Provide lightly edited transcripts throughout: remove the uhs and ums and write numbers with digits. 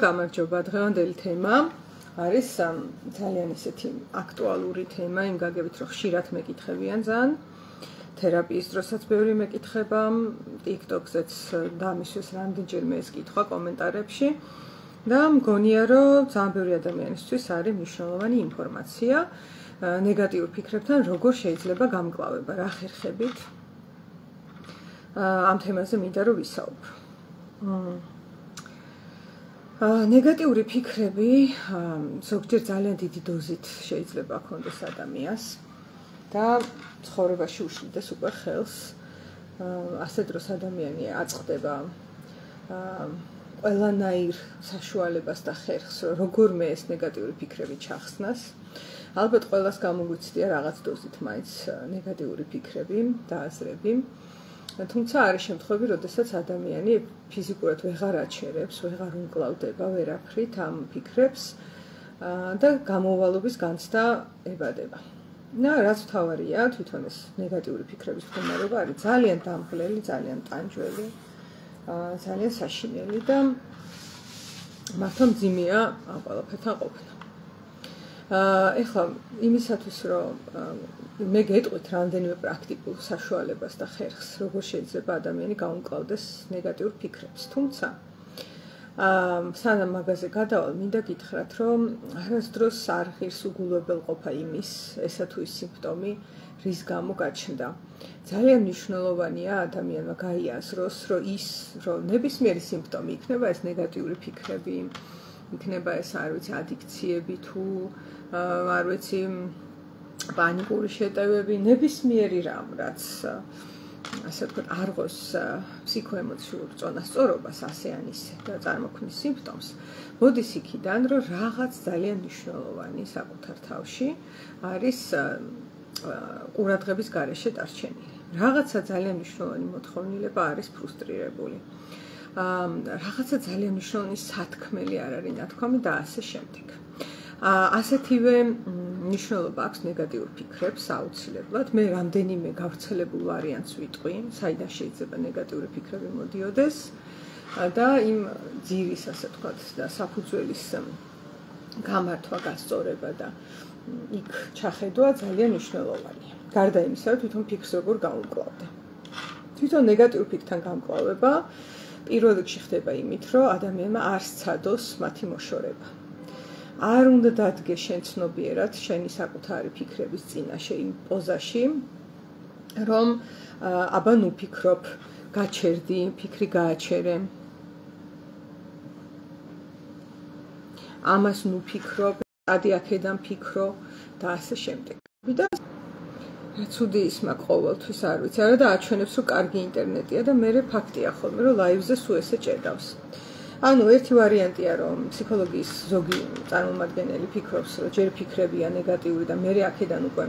გამარჯობა. დღევანდელი თემა არის ძალიან ისეთი აქტუალური თემა, იმ გაგებით რომ ხშირად მეკითხებიან ძალიან. თერაპიის დროსაც ბევრი მეკითხება, TikTok-ზეც დამისვეს რამდენჯერმე ეს კითხვა კომენტარებში და მგონია რომ ძალიან ბევრი ადამიანისთვის არის მნიშვნელოვანი ინფორმაცია ნეგატიურ ფიქრებთან როგორ შეიძლება გამკლავება, რა ხერხებით. ამ თემაზე მინდა რომ ვისაუბრო. ნეგატიური ფიქრები ზოგჯერ ძალიან დიდი დოზით შეიძლება ჰქონდეს ადამიანს და ცხოვრებაში უშლიდეს უკვე ხელს. ასე დროს ადამიანი აწყდება ყველანაირ საშუალებას და ხერხს, როგორმე ეს ნეგატიური ფიქრები ჩახსნას. ალბათ ყველას გამოგვიცდია რაღაც დოზით მაინც ნეგატიური ფიქრები და აზრები. თუმცა არის შემთხვევები, როდესაც ადამიანი ფიზიკურად ვეღარ აჩერებს, ვეღარ უმკლავდება ვერაფრით ამ ფიქრებს და გამოვალობის განცდა ებადება. რაც მთავარია, თვითონ ეს ნეგატიური ფიქრების მდგომარეობა არის ძალიან დამღლელი, ძალიან ტანჯველი, ძალიან საშინელი და მართლა მძიმეა ამ ყველაფერთან ყოფნა. ეხლა იმისათვის რომ მე გეტყვით რამდენიმე პრაქტიკულ საშუალებას და ხერხს, როგორ შეიძლება ადამიანი გაუმკლავდეს ნეგატიურ ფიქრებს. თუმცა სანამ მაგაზე გადავალ, მინდა გითხრათ, რომ არასდროს არ ღირს უგულებელყოფა იმის, ესა თუ ის სიმპტომი, რის გამო გაჩნდა. ძალიან მნიშვნელოვანია ადამიანმა გაიაზროს, რომ ნებისმიერი სიმპტომი იქნება ეს ნეგატიური ფიქრები, იქნება ეს არ ვიცი ადიქციები თუ არ ვიცი პანიკური შეტევები, ნებისმიერი რამ, რაც ასე ვთქვათ, არღოს ფსიქოემოციურ წონასწორობას ასე ან ისე და წარმოქმნის სიმპტომს, მოდის იქიდან, რომ რაღაც ძალიან მნიშვნელოვანი საკუთარ თავში არის ყურადღების გარეშე დარჩენილი. რაღაცა ძალიან მნიშვნელოვანი მოთხოვნილება არის ფრუსტრირებული. რაღაცა ძალიან მნიშვნელოვანი სათქმელი არ არის ნათქვამი და ასე შემდეგ. ასეთივე მნიშვნელობა აქვს ნეგატიურ ფიქრებს აუცილებლად. მე რამდენიმე გავრცელებულ ვარიანტს ვიტყვი, საიდან შეიძლება ნეგატიური ფიქრები მოდიოდეს და იმ ძირის, ასე ვთქვათ, და საფუძველის გამართვა, გასწორება და იქ ჩახედვა ძალიან მნიშვნელოვანია. გარდა იმისა, რომ თვითონ ფიქრს როგორ გაუმკლავდე. თვითონ ნეგატიურ ფიქრთან გამკლავება პირველ რიგში ხდება იმით, რომ ადამიანმა არ სცადოს მათი მოშორება. არ უნდა დადგე შენ ცნობიერად შენი საკუთარი ფიქრების წინაშე იმ პოზაში, რომ აბა ნუ ფიქრობ, გაჩერდი, ფიქრი გააჩერე. ამას ნუ ფიქრობ, ადი აქედან ფიქრო და ასე შემდეგ. და ცუდი ისმა ყოველთვის არ ვიცი, არა და აჩვენებს, რომ კარგი ინტერნეტია და მე ფაქტია ხოლმე, რომ ლაივზე სულ ესე ჭედავს. ანუ ერთი ვარიანტია, რომ ფსიქოლოგიის ზოგი წარმომადგენელი ფიქრობს, რომ ჯერ ფიქრებია ნეგატიური და მე აქედან უკვე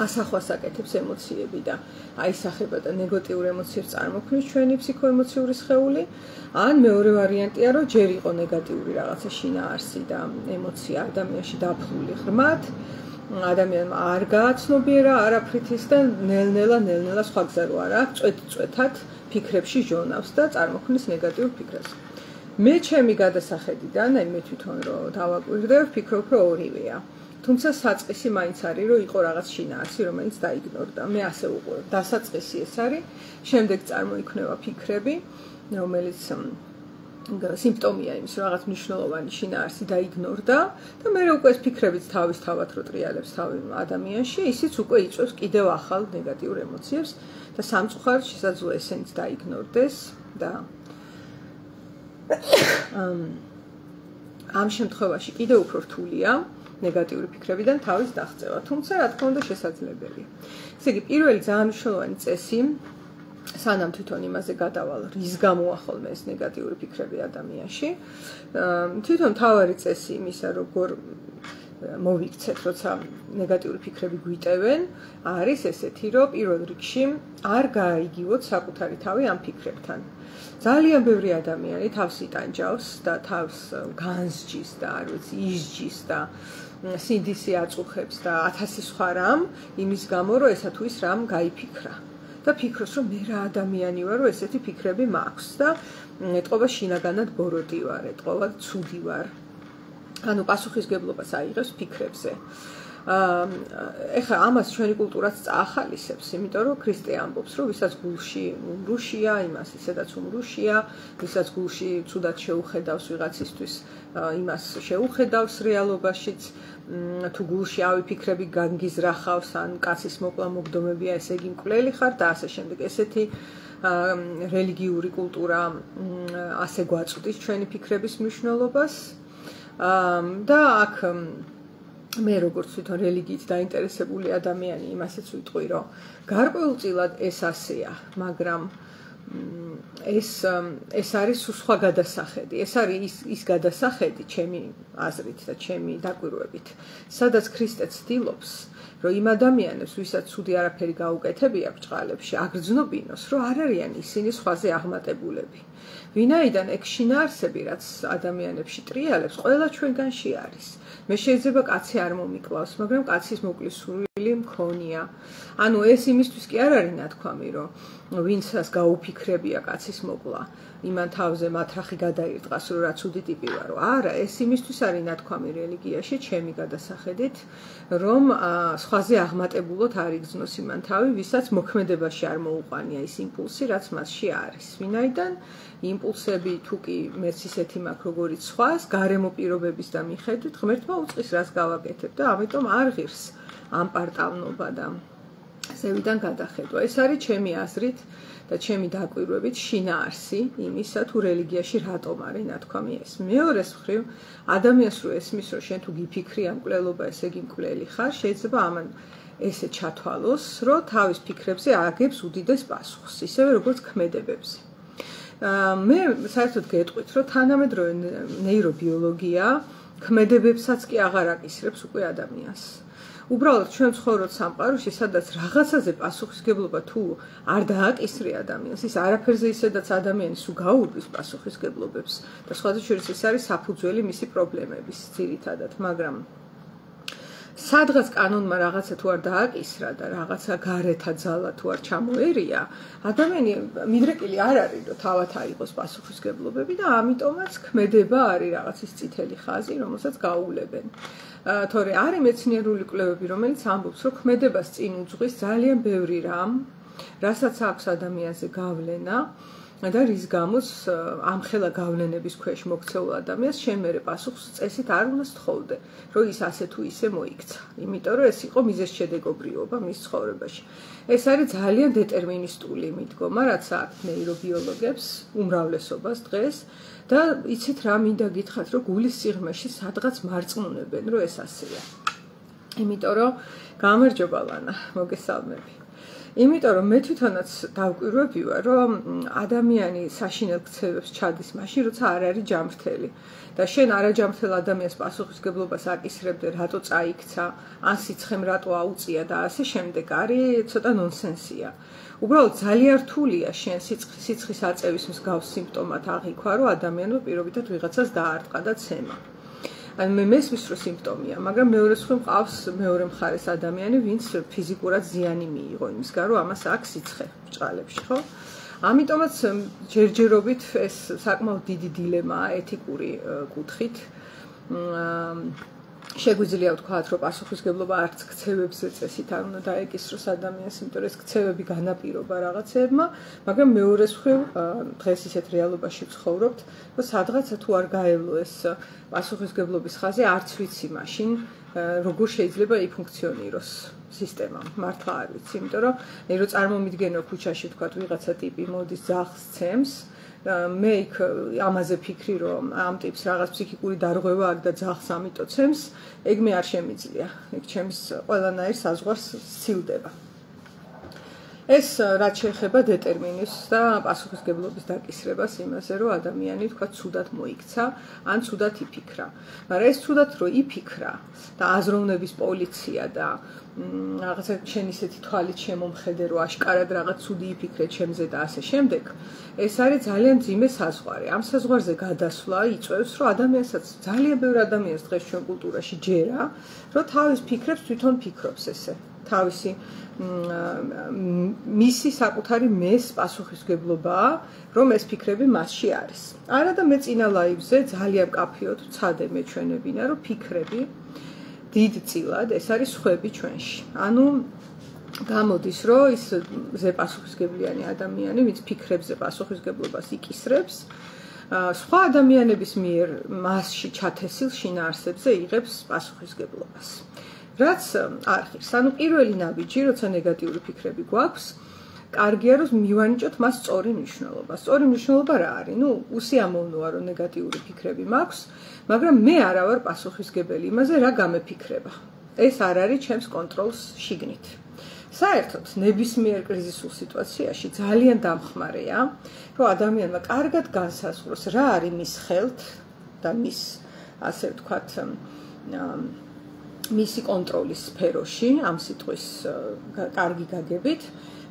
ასახვას აკეთებს ემოციები და აისახება და ნეგატიურ ემოციებს წარმოქმნის ჩვენი ფსიქოემოციური სხეული. ან მეორე ვარიანტია, რომ ჯერ იყო ნეგატიური რაღაცა შინაარსი და ემოცია ადამიანში დაფლული ღრმად, ადამიანმა არ გააცნობიერა არაფრით ის და ნელ-ნელა სხვა გზა რო არ აქვს, წვეთ-წვეთად ფიქრებში ჟონავს და წარმოქმნის ნეგატიურ ფიქრებს. მე ჩემი გადასახედიდან, მე თვითონ რომ დავაკვირდებ, ვფიქრობ, რომ ორივეა. თუმცა საწყისი მაინც არის, რომ იყო რაღაც შინაარსი, რომელიც დაიგნორდა. მე ასე უყურებ, დასაწყისი ეს არის, შემდეგ წარმოიქმნება ფიქრები, რომელიც სიმპტომია იმის, რომ რაღაც მნიშვნელოვანი შინაარსი დაიგნორდა და მე უკვე ეს ფიქრებიც თავისთავად რო ტრიალებს თავი ადამიანში, ისიც უკვე იწვევს კიდევ ახალ ნეგატიურ ემოციებს და სამწუხაროდ შესაძლოა ესენიც დაიგნორდეს და ამ შემთხვევაში კიდევ უფრო რთულია ნეგატიური ფიქრებიდან თავის დაღწევა, თუმცა რა თქმა უნდა შესაძლებელია. ესე იგი, პირველი ძალიან მნიშვნელოვანი წესი, სანამ თვითონ იმაზე გადავალ, რის გამოა ხოლმე ეს ნეგატიური ფიქრები ადამიანში, თვითონ თავარი წესი იმისა, როგორ მოვიქცეთ, როცა ნეგატიური ფიქრები გვიტევენ, არის ესეთი, რომ პირველ რიგში არ გაიგივოთ საკუთარი თავი ამ ფიქრებთან. ძალიან ბევრი ადამიანი თავს იტანჯავს და თავს განსჯის და არ ვიცი, ისჯის და სინდისი აწუხებს და 1000 სხვა რამ იმის გამო, რომ ესა თუ ის რამ გაიფიქრა. და და ფიქრობს, რომ მე რა ადამიანი ვარ, რომ ესეთი ფიქრები მაქვს და ეთყობა შინაგანად ბოროტი ვარ, ეთყობა ცუდი ვარ. ანუ პასუხისგებლობას აიღებს ფიქრებზე. ეხლა ამას ჩვენი კულტურაც წაახალისებს, იმიტომ რომ ქრისტე ამბობს, რომ ვისაც გულში უმრუშია, იმას ისედაც უმრუშია, ვისაც გულში ცუდად შეუხედავს ვიღაცისთვის, იმას შეუხედავს რეალობაშიც, თუ გულში ავი ფიქრები განგიზრახავს, ან კაცის მოკლა მოგდომებია, ესე იგი მკვლელი ხარ და ასე შემდეგ. ესეთი რელიგიური კულტურა ასე გვაწვდის ჩვენი ფიქრების მნიშვნელობას და აქ მე როგორც თვითონ რელიგიით დაინტერესებული ადამიანი იმასაც ვიტყვი, რომ გარკვეულწილად ეს ასეა, მაგრამ ეს არის სხვა გადასახედი. ეს არის ის გადასახედი ჩემი აზრით და ჩემი დაკვირვებით, სადაც ქრისტე ცდილობს, რომ იმ ადამიანებს, ვისაც ცუდი არაფერი გაუკეთებია ბრჭყალებში, აგრძნობინოს, რომ არ არიან ისინი სხვაზე აღმატებულები. ვინაიდან ეგ შინაარსები, რაც ადამიანებში ტრიალებს, ყველა ჩვენგანში არის. მე შეიძლება კაცი არ მომიკლავს, მაგრამ კაცის მოკლის სურვილი მქონია. ანუ ეს იმისთვის კი არ არის ნათქვამი, რომ ვინცას გაუფიქრებია კაცის მოკლა, იმან თავზე მათრახი გადაირტყას, რომ რა ცუდი ტიპი ვარო. არა, ეს იმისთვის არის ნათქვამი რელიგიაში, ჩემი გადასახედით, რომ სხვაზე აღმატებულად არ იგრძნოს იმან თავი, ვისაც მოქმედებაში არ მოუყვანია ის იმპულსი, რაც მასში არის. ვინაიდან იმპულსები თუ კი მეც ისეთი მაქვს, როგორიც სხვას, გარემო პირობების და მიხედვით ღმერთმა უწყის, რას გავაკეთებ და ამიტომ არ ღირს ამ პარტავნობა და ზევიდან გადახედვა. ეს არის ჩემი აზრით და ჩემი დაკვირვებით შინაარსი იმისა, თუ რელიგიაში რატომ არის ნათქვამი ეს. მეორეს მხრივ, ადამიანს რო ესმის, რომ შენ თუ გიფიქრი ამ მკვლელობა, ესე იგი მკვლელი ხარ, შეიძლება ამან ესე ჩათვალოს, რომ თავის ფიქრებზე აგებს უდიდეს პასუხს, ისევე როგორც ქმედებებზე. მე საერთოდ გეტყვით, რომ თანამედროვე ნეირობიოლოგია ქმედებებსაც კი აღარ აკისრებს უკვე ადამიანს. უბრალოდ ჩვენ ცხოვრობთ სამყაროში, სადაც რაღაცაზე პასუხისგებლობა თუ არ დააკისრე ადამიანს, ის არაფერზე ისედაც ადამიანის უგაურბის პასუხისგებლობებს და სხვათა შორის ეს არის საფუძველი მისი პრობლემების ძირითადად, მაგრამ სადღაც კანონმა რაღაცა თუ არ დააკისრა და რაღაცა გარეთა ძალა თუ არ ჩამოერია, ადამიანი მიდრეკილი არ არის, რომ თავად აიღოს პასუხისგებლობები და ამიტომაც ქმედება არის რაღაცის წითელი ხაზი, რომელსაც გაუვლებენ. თორე არის მეცნიერული კვლევები, რომელიც ამბობს, რომ ქმედებას წინ უძღვის ძალიან ბევრი რამ, რასაც აქვს ადამიანზე გავლენა და რის გამოც ამხელა გავლენების ქვეშ მოქცეულ ადამიანს შემერე პასუხს წესით არ უნდა სთხოვდე, რომ ის ასე თუ ისე მოიქცა. იმიტომ რომ ეს იყო მიზეზშედეგობრიობა მის ცხოვრებაში. ეს არის ძალიან დეტერმინისტული მიდგომა, რაც აქვს ნეირობიოლოგებს უმრავლესობას დღეს და იცით რა მინდა გითხრათ, რომ გულის სიღრმეში სადღაც მარწმუნებენ, რომ ეს ასეა. იმიტომ რომ გამარჯობა ლანა, მოგესალმები. იმიტომ რომ მე თვითონაც დავკვირვები ვარ, რომ ადამიანი საშინელ ქცევებს ჩადის მაშინ, როცა არ არის ჯანმრთელი. და შენ არაჯანმრთელ ადამიანს პასუხისგებლობას აკისრებდე, რატო წაიქცა, ან სიცხემ რატო აუწია და ასე შემდეგ, არის ცოტა ნონსენსია. უბრალოდ ძალიან რთულია შენ სიცხის აწევის მსგავს სიმპტომად აღიქვა, რომ ადამიანმა პირობითად ვიღაცას დაარტყა და ცემა. ან მე მესმის რომ სიმპტომია, მაგრამ მეორე მხრივ მყავს მეორე მხარეს ადამიანი, ვინც ფიზიკურად ზიანი მიიღო იმისგან, რომ ამას აქვს სიცხე ბრჭყალებში, ხო? ამიტომაც ჯერჯერობით ეს საკმაოდ დიდი დილემაა ეთიკური კუთხით. შეგვიძლია ვთქვათ, რომ პასუხისგებლობა არც ქცევებზე წესით არ უნდა დაეკისროს ადამიანს, იმიტომ რომ ეს ქცევები განაპირობა რაღაცეებმა, მაგრამ მეორეს მხრივ დღეს ისეთ რეალობაში ვცხოვრობთ, რომ სადღაცა თუ არ გაევლო ეს პასუხისგებლობის ხაზი, არც ვიცი მაშინ, როგორ შეიძლება იფუნქციონიროს სისტემა. მართლა არ ვიცი, იმიტომ რომ მე რო წარმომიდგენო ქუჩაში ვთქვათ, ვიღაცა ტიპი მოდის ძაღლს ცემს, მე იქ ამაზე ფიქრი, რომ ამ ტიპს რაღაც ფსიქიკური დარღვევა აქვს და ძაღლს ამიტომ ცემს, ეგ მე არ შემიძლია. ეგ ჩემს ყველანაირ საზღვარს სცილდება. ეს რაც შეეხება დეტერმინიზმს და პასუხისგებლობის დაკისრებას იმაზე, რომ ადამიანი თქვა ცუდად მოიქცა, ან ცუდად იფიქრა. მაგრამ ეს ცუდად რო იფიქრა და აზროვნების პოლიცია და რაღაცა შენ ისეთი თვალით შემომხედე, რომ აშკარად რაღაც ცუდი იფიქრე ჩემზე და ასე შემდეგ, ეს არის ძალიან ძიმე საზღვარი. ამ საზღვარზე გადასვლა იწვევს, რომ ადამიანსაც ძალიან ბევრი ადამიანს დღეს ჩვენ კულტურაში ჯერა, რომ თავის ფიქრებს თვითონ ფიქრობს ესე. თავისი მისი საკუთარი მეს პასუხისმგებლობაა, რომ ეს ფიქრები მასში არის. არა და მე წინა ლაივზე ძალიან მკაფიოდ ვცადე მეჩვენებინა, რომ ფიქრები დიდწილად ეს არის სხვები ჩვენში. ანუ გამოდის, რომ ის ზე პასუხისმგებლიანი ადამიანი, ვინც ფიქრებზე პასუხისმგებლობას იკისრებს, სხვა ადამიანების მიერ მასში ჩათესილ შინაარსებზე იღებს პასუხისმგებლობას. რაც არ ხირს. ანუ პირველი ნაბიჯი, როცა ნეგატიური ფიქრები გვაქვს, კარგია რომ მივანიჭოთ მას სწორი მნიშვნელობა. სწორი მნიშვნელობა რა არის? ნუ უსიამოვნოა რომ ნეგატიური ფიქრები მაქვს, მაგრამ მე არა ვარ პასუხისმგებელი იმაზე, რა გამეფიქრება. ეს არ არის ჩემს კონტროლს შიგნით. საერთოდ ნებისმიერ კრიზისულ სიტუაციაში ძალიან დამხმარეა, რომ ადამიანმა კარგად განსაზღვროს, რა არის მის ხელთ და მის, ასე ვთქვათ, მისი კონტროლის სფეროში, ამ სიტყვის კარგი გაგებით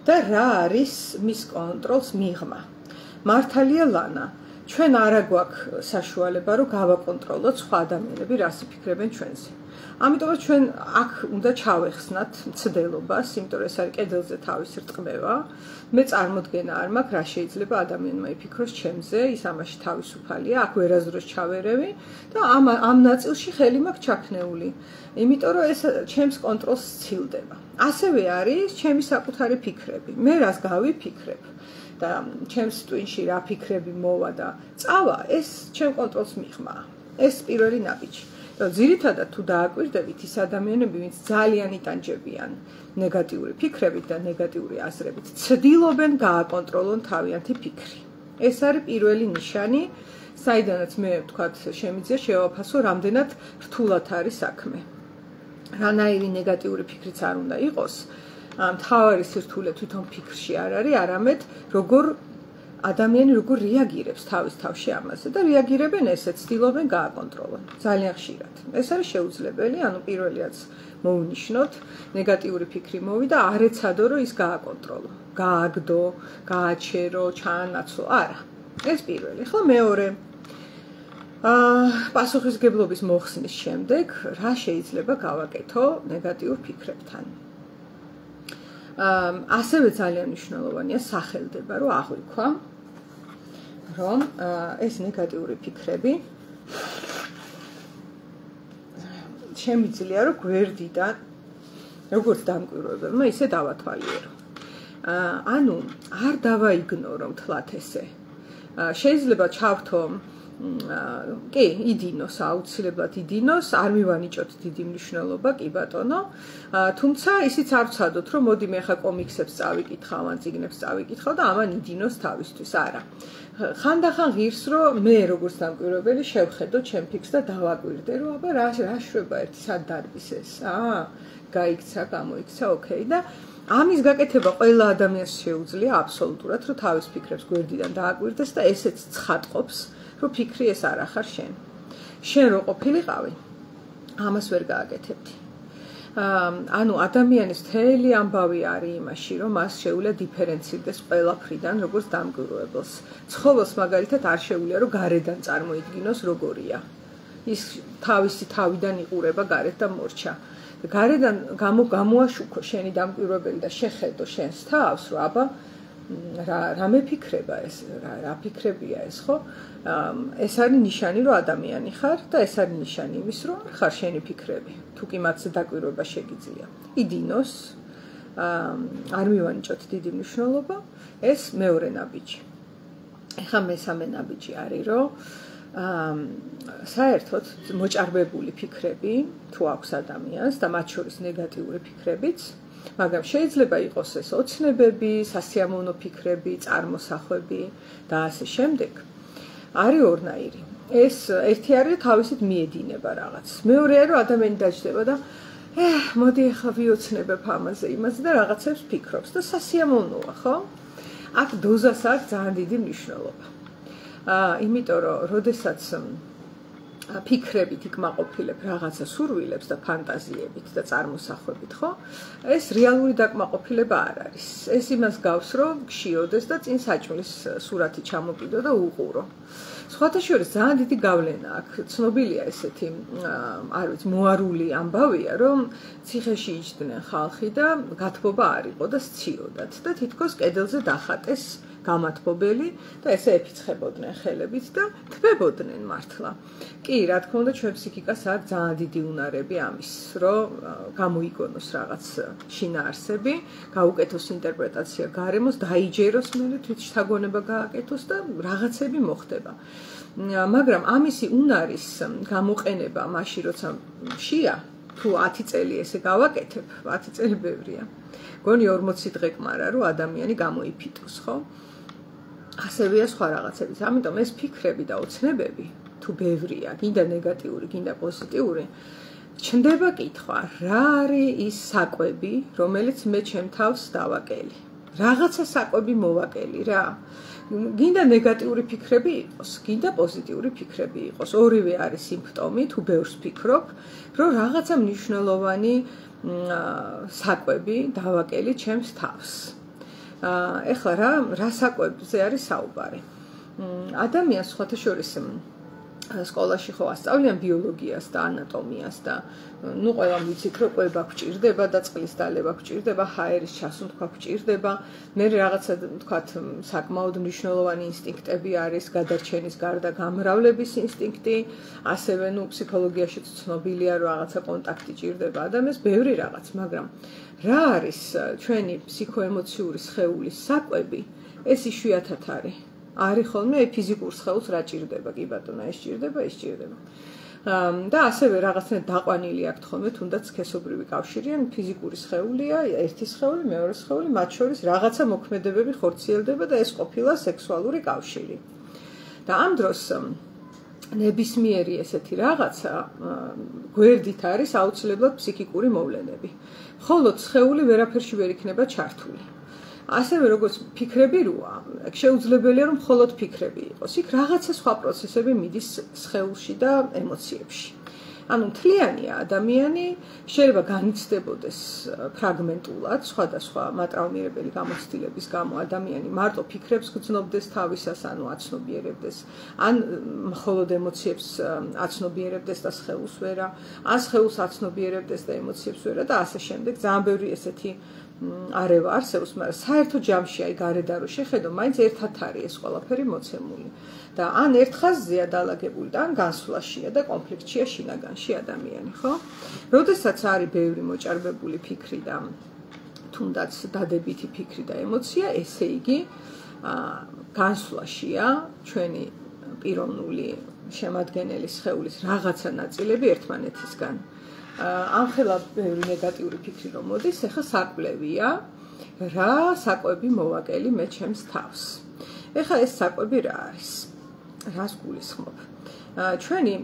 და რა არის მის კონტროლს მიღმა. მართალია ლანა, ჩვენ არა გვაქვს საშუალება, რომ გავაკონტროლოთ სხვა ადამიანები რას იფიქრებენ ჩვენზე. ამიტომაც ჩვენ აქ უნდა ჩავეხსნათ მცდელობას, იმიტომ რომ ეს არის კედელზე თავის რტყმევა. მე წარმოდგენა არ მაქვს, რა შეიძლება ადამიანმა იფიქროს ჩემზე, ის ამაში თავისუფალია, აქ ვერასდროს ჩავერევი და ამ ნაწილში ხელი მაქვს ჩაქნეული. იმიტომ რომ ეს ჩემს კონტროლს სცილდება. ასევე არის ჩემი საკუთარი ფიქრები. მე რას გავიფიქრებ და ჩემს ტვინში რა ფიქრები მოვა და წავა, ეს ჩემ კონტროლს მიღმაა. ეს პირველი ნაბიჯი. ძირითადად თუ დააკვირდებით ის ადამიანები, ვინც ძალიან იტანჯებიან ნეგატიური ფიქრებით და ნეგატიური აზრებით, ცდილობენ გააკონტროლონ თავიანთი ფიქრი. ეს არის პირველი ნიშანი, საიდანაც მე ვთქვათ, შემიძლია შევაფასო, რამდენად რთულად არის საქმე. რანაირი ნეგატიური ფიქრიც არ უნდა იყოს, მთავარი სირთულე თვითონ ფიქრში არ არის, არამედ ადამიანი როგორ რეაგირებს თავის თავში ამაზე და რეაგირებენ ესე, ცდილობენ გააკონტროლონ. ძალიან ხშირად. ეს არის შეუძლებელი, ანუ პირველიაც მოვნიშნოთ, ნეგატიური ფიქრი მოვიდა, არ ეცადო, რომ ის გააკონტროლო, გააგდო, გააჩერო, ჩაანაცვლო, არა. ეს პირველი. ხო, მეორე პასუხისმგებლობის მოხსნის შემდეგ, რა შეიძლება გავაკეთო ნეგატიურ ფიქრებთან. ასევე ძალიან მნიშვნელოვანია სახელდება, რომ აღვიქვა, რომ ეს ნეგატიური ფიქრები შემიძლია, რომ გვერდიდან, როგორც დამკვირვებელმა, ისე დავათვალიერო. ანუ არ დავაიგნორო მთლად ესე. შეიძლება ჩავრთო კი, იდინოს, აუცილებლად იდინოს, არ მივანიჭოთ დიდი მნიშვნელობა, კი ბატონო. თუმცა ისიც არ ვცადოთ, რომ მოდი მე ხა კომიქსებს წავიკითხავ, ან წიგნებს წავიკითხავ და ამან იდინოს თავისთვის, არა. ხანდახან ღირს, რომ მე როგორც დამკვირვებელი შევხედო ჩემ ფიქრს და დავაკვირდე, რომ აბა რა შვება ერთი სად დარბის ეს. გაიქცა, გამოიქცა, ოკეი და ამის გაკეთება ყველა ადამიანს შეუძლია აბსოლუტურად, რომ თავის ფიქრებს გვერდიდან დააკვირდეს და ესეც ცხადყოფს, რომ ფიქრი ეს არ ახარ შენ. შენ რო ყოფილიყავი, ამას ვერ გააკეთებდი. ანუ ადამიანის მთელი ამბავი არის იმაში, რომ მას შეუძლია დიფერენცირდეს ყველაფრიდან, როგორც დამკვირვებელს. ცხოველს მაგალითად არ შეუძლია, რომ გარედან წარმოიდგინოს როგორია. ის თავისი თავიდან იყურება გარეთ და მორჩა. გარედან გამოაშუქო შენი დამკვირვებელი და შეხედო შენს თავს, რომ აბა რა მეფიქრება ეს, რა ფიქრებია ეს, ხო? ეს არის ნიშანი, რომ ადამიანი ხარ და ეს არის ნიშანი იმის, რომ ხარ შენი ფიქრები. თუ კი მათზე დაკვირვება შეგიძლია. იდინოს, არ მივანიჭოთ დიდი მნიშვნელობა, ეს მეორე ნაბიჯი. ეხლა მესამე ნაბიჯი არის, რომ საერთოდ მოჭარბებული ფიქრები თუ აქვს ადამიანს და მათ შორის ნეგატიური ფიქრებიც, მაგრამ შეიძლება იყოს ეს ოცნებები, სასიამოვნო ფიქრები, წარმოსახვები და ასე შემდეგ. არის ორნაირი. ეს ერთი არის თავისით მიედინება რაღაც. მეორე არის რომ ადამიანი დაჯდება და მოდი ახლა ვიოცნებებ ამაზე, იმაზე და რაღაცებს ფიქრობს და სასიამოვნოა, ხო? აქ დოზას აქვს ძალიან დიდი მნიშვნელობა. იმიტომ რომ როდესაც ფიქრებით იკმაყოფილებ რაღაცა სურვილებს და ფანტაზიებით და წარმოსახვებით, ხო? ეს რეალური დაკმაყოფილება არ არის. ეს იმას გავს, რომ გშიოდეს და წინ საჭმლის სურათი ჩამოკიდო და უყურო. სხვათა შორის ძალიან დიდი გავლენა აქვს. ცნობილია ესეთი, არ ვიცი, მოარული ამბავია, რომ ციხეში იჯდნენ ხალხი და გათბობა არ იყო და სციოდათ და თითქოს კედელზე დახატეს გამათბობელი და ესე ეფიცხებოდნენ ხელებით და თბებოდნენ მართლა. კი, რა თქმა უნდა, ჩვენ ფსიქიკას აქვს ძალიან დიდი უნარები ამის, რომ გამოიგონოს რაღაც შინაარსები, გაუკეთოს ინტერპრეტაცია გარემოს, დაიჯეროს მერე თვითშთაგონება გააკეთოს და რაღაცები მოხდება. მაგრამ ამისი უნარის გამოყენება მაშინ, როცა მშია, თუ 10 წელი ესე გავაკეთებ, 10 წელი ბევრია. გონი 40 დღე კმარა, რომ ადამიანი გამოიფიტოს, ხო? ასევეა სხვა რაღაცებიც. ამიტომ ეს ფიქრები და ოცნებები თუ ბევრია, გინდა ნეგატიური, გინდა პოზიტიური, ჩნდება კითხვა, რა არის ის საკვები, რომელიც მე ჩემ თავს დავაკელი. რაღაცა საკვები მოვაკელი რა. გინდა ნეგატიური ფიქრები იყოს, გინდა პოზიტიური ფიქრები იყოს. ორივე არის სიმპტომი, თუ ბევრს ფიქრობ, რომ რაღაცა მნიშვნელოვანი საკვები დავაკელი ჩემს თავს. ეხლა რა საკვებზე არის საუბარი? ადამიანს სხვათა შორის სკოლაში ხო ასწავლიან ბიოლოგიას და ანატომიას და ნუ ყველამ ვიცით, რომ კვება გვჭირდება და წყლის დალევა გვჭირდება, ჰაერის ჩასუნთქვა გვჭირდება, მე რაღაცა თქვათ საკმაოდ მნიშვნელოვანი ინსტინქტები არის, გადარჩენის გარდა გამრავლების ინსტინქტი, ასევე ნუ ფსიქოლოგიაში ცნობილია, რომ რაღაცა კონტაქტი ჭირდება ადამიანს, ბევრი რაღაც, მაგრამ რა არის ჩვენი ფსიქოემოციური სხეულის საკვები? ეს იშვიათად არის. არის ხოლმე ფიზიკურ სხეულს რა ჭირდება, კი ბატონო, ეს ჭირდება, ის ჭირდება. და ასევე რაღაცნაირად დაყვანილი აქვს ხოლმე თუნდაც სქესობრივი კავშირი, ან ფიზიკური სხეულია, ერთი სხეული, მეორე სხეული, მათ შორის რაღაცა მოქმედებები ხორციელდება და ეს ყოფილა სექსუალური კავშირი. და ამ დროს ნებისმიერი ესეთი რაღაცა გვერდით არის აუცილებლად ფსიქიკური მოვლენები. მხოლოდ სხეული ვერაფერში ვერ იქნება ჩართული. ასევე როგორც ფიქრები როა, შეუძლებელია რომ მხოლოდ ფიქრები იყოს. იქ რაღაცა სხვა პროცესები მიდის სხეულში და ემოციებში. ანუ მთლიანია ადამიანი შეიძლება განიცდებოდეს ფრაგმენტულად, სხვადასხვა მატრაუმირებელი გამოცდილების გამო ადამიანი მარტო ფიქრებს გრძნობდეს თავისას, ანუ აცნობიერებდეს, ან მხოლოდ ემოციებს აცნობიერებდეს და სხეულს ვერა, ან სხეულს აცნობიერებდეს და ემოციებს ვერა და ასე შემდეგ. ძალიან ბევრი ესეთი არევა არსებობს, მაგრამ საერთო ჯამში აი გარედან რო შეხედო, მაინც ერთად არის ეს ყველაფერი მოცემული. და ან ერთ ხაზზეა დალაგებული და ან განსვლაშია და კონფლიქტშია შინაგანში ადამიანი, ხო? როდესაც არის ბევრი მოჭარბებული ფიქრი და თუნდაც დადებითი ფიქრი და ემოცია, ესე იგი განსვლაშია ჩვენი პიროვნული შემადგენელი სხეულის რაღაცა ნაწილები ერთმანეთისგან. ამხელა ბევრი ნეგატიური ფიქრი რომ მოდის, ეხლა საკვლევია, რა საკვები მოვაკელი მე ჩემს თავს. ეხლა ეს საკვები რა არის? რას გულისხმობ? ჩვენი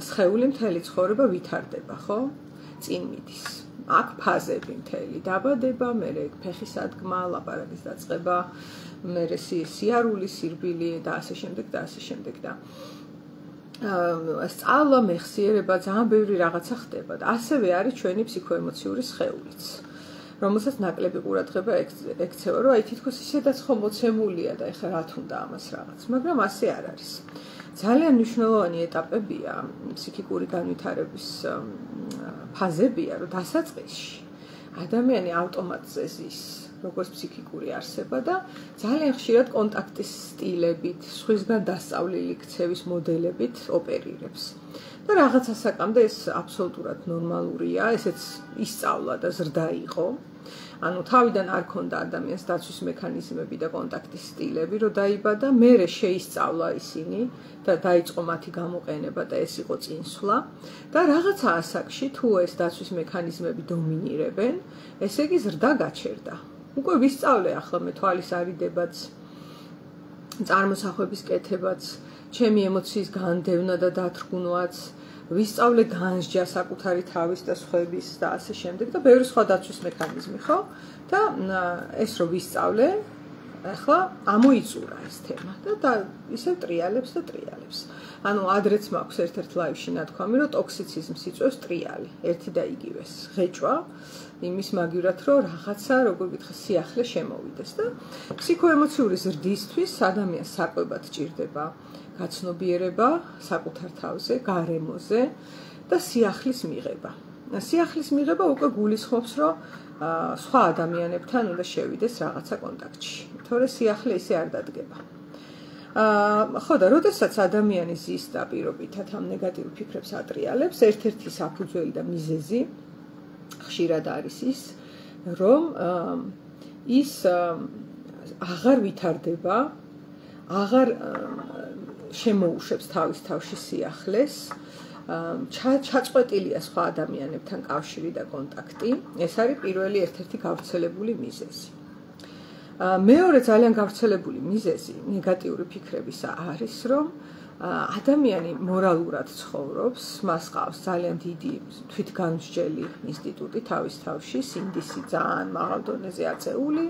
სხეული მთელი ცხოვრება ვითარდება, ხო? წინ მიდის. აქ ფაზები მთელი დაბადება, მერე ფეხის ადგმა, ლაპარაკის დაწყება, მერე სიარული, სირბილი და ასე შემდეგ და ასე შემდეგ და სწავლა, მეხსიერება, ძალიან ბევრი რაღაცა ხდება და ასევე არის ჩვენი ფსიქოემოციური სხეულიც, რომელსაც ნაკლები ყურადღება ექცევა, რომ აი თითქოს ისედაც ხო მოცემულია და ეხლა რა თუნდა ამას რაღაც, მაგრამ ასე არ არის. ძალიან მნიშვნელოვანი ეტაპებია ფსიქიკური განვითარების ფაზებია, რომ დასაწყისში ადამიანი ავტომატზე ზის, როგორც ფსიქიკური არსება და ძალიან ხშირად კონტაქტის სტილებით, სხვისგან დასწავლილი ქცევის მოდელებით ოპერირებს. და რაღაცა საკამდე ეს აბსოლუტურად ნორმალურია, ესეც ისწავლა და ზრდა იყო. ანუ თავიდან არ ქონდა ადამიანს დაცვის მექანიზმები და კონტაქტის სტილები, რომ დაიბადა, მერე შეისწავლა ისინი და დაიწყო მათი გამოყენება და ეს იყო წინსვლა. და რაღაცა ასაკში, თუ ეს დაცვის მექანიზმები დომინირებენ, ესე იგი ზრდა გაჩერდა. უკვე ვისწავლე ახლა მე თვალის არიდებაც, წარმოსახვების კეთებაც, ჩემი ემოციის განდევნა და დათრგუნვაც, ვისწავლე განსჯა საკუთარი თავის და სხვების და ასე შემდეგ და ბევრი სხვა დაცვის მექანიზმი, ხო? და ეს რომ ვისწავლე, ახლა ამოიწურა ეს თემა და ისევ ტრიალებს. ანუ ადრეც მაქვს ერთ-ერთ ლაივში ნათქვამი, რომ ტოქსიციზმს იწვევს ტრიალი, ერთი და იგივეს. ღეჭვა იმის მაგივრად, რომ რაღაცა, როგორ გითხრა, სიახლე შემოვიდეს და ფსიქოემოციური ზრდისთვის ადამიანს საკვებად ჭირდება გაცნობიერება საკუთარ თავზე, გარემოზე და სიახლის მიღება. სიახლის მიღება უკვე გულისხმობს, რომ სხვა ადამიანებთან უნდა შევიდეს რაღაცა კონტაქტში, თორე სიახლე ისე არ დადგება. ხო და როდესაც ადამიანი ზის და პირობითად ამ ნეგატიურ ფიქრებს ატრიალებს, ერთ-ერთი საფუძველი და მიზეზი ხშირად არის ის, რომ ის აღარ ვითარდება, აღარ შემოუშვებს თავის თავში სიახლეს, ჩაწყვეტილია სხვა ადამიანებთან კავშირი და კონტაქტი. ეს არის პირველი ერთ-ერთი გავრცელებული მიზეზი. მეორე ძალიან გავრცელებული მიზეზი ნეგატიური ფიქრებისა არის, რომ ადამიანი მორალურად ცხოვრობს, მას ყავს ძალიან დიდი თვითგამსჯელი ინსტიტუტი თავის თავში, სინდისი ძალიან მაღალ დონეზე აწეული,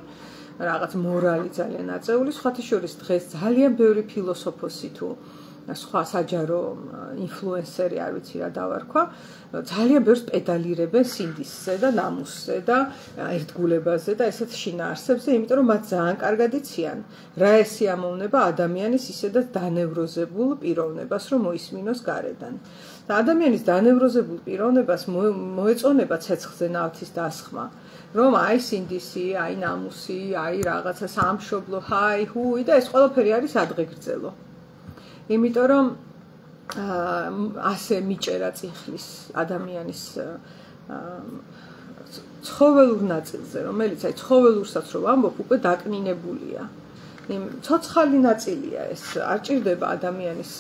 რაღაც მორალი ძალიან აწეული, სხვათა შორის დღეს ძალიან ბევრი ფილოსოფოსი თუ სხვა საჯარო ინფლუენსერი, არ ვიცი რა დავარქვა, ძალიან ბევრს პედალირებენ სინდისზე და ნამუსზე და ერთგულებაზე და ესეთ შინაარსებზე, იმიტომ რომ მათ ძალიან კარგად იციან, რა ესიამოვნება ადამიანის ისედაც დანევროზებულ პიროვნებას, რომ მოისმინოს გარედან. და ადამიანის დანევროზებულ პიროვნებას მოეწონება ცეცხლზე ნავთის დასხმა, რომ აი სინდისი, აი ნამუსი, აი რაღაცა სამშობლო, ჰაი, ჰუი და ეს ყველაფერი არის ადღეგრძელო. იმიტომ რომ ასე მიჭერა წიხლის ადამიანის ცხოველურ ნაწილზე, რომელიც აი ცხოველურსაც რო ვამბობ, უკვე დაკნინებულია. ცოცხალი ნაწილია ეს, არ ჭირდება ადამიანის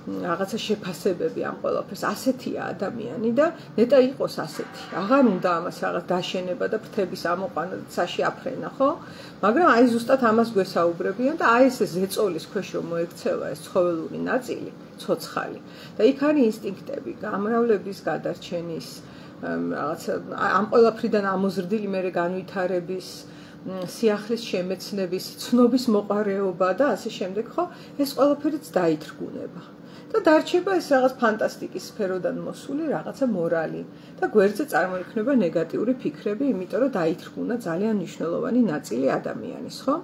რაღაცა შეფასებები ამ ყველაფერს. ასეთია ადამიანი და ნეტა იყოს ასეთი. აღარ უნდა ამას რაღაც დაშენება და ფრთების ამოყვანა და საშიაფრენა, ხო? მაგრამ აი ზუსტად ამას გვესაუბრებიან და აი ეს ზეწოლის ქვეშ რომ მოექცევა ეს ცხოველური ნაწილი, ცოცხალი. და იქ არის ინსტინქტები, გამრავლების, გადარჩენის, რაღაცა ამ ყველაფრიდან ამოზრდილი მერე განვითარების, სიახლის შემეცნების, ცნობის მოყარეობა და ასე შემდეგ, ხო? ეს ყველაფერიც დაითრგუნება. და დარჩება ეს რაღაც ფანტასტიკის სფეროდან მოსული რაღაცა მორალი და გვერდზე წარმოიქმნება ნეგატიური ფიქრები, იმიტომ რომ დაითრგუნა ძალიან მნიშვნელოვანი ნაწილი ადამიანის, ხო?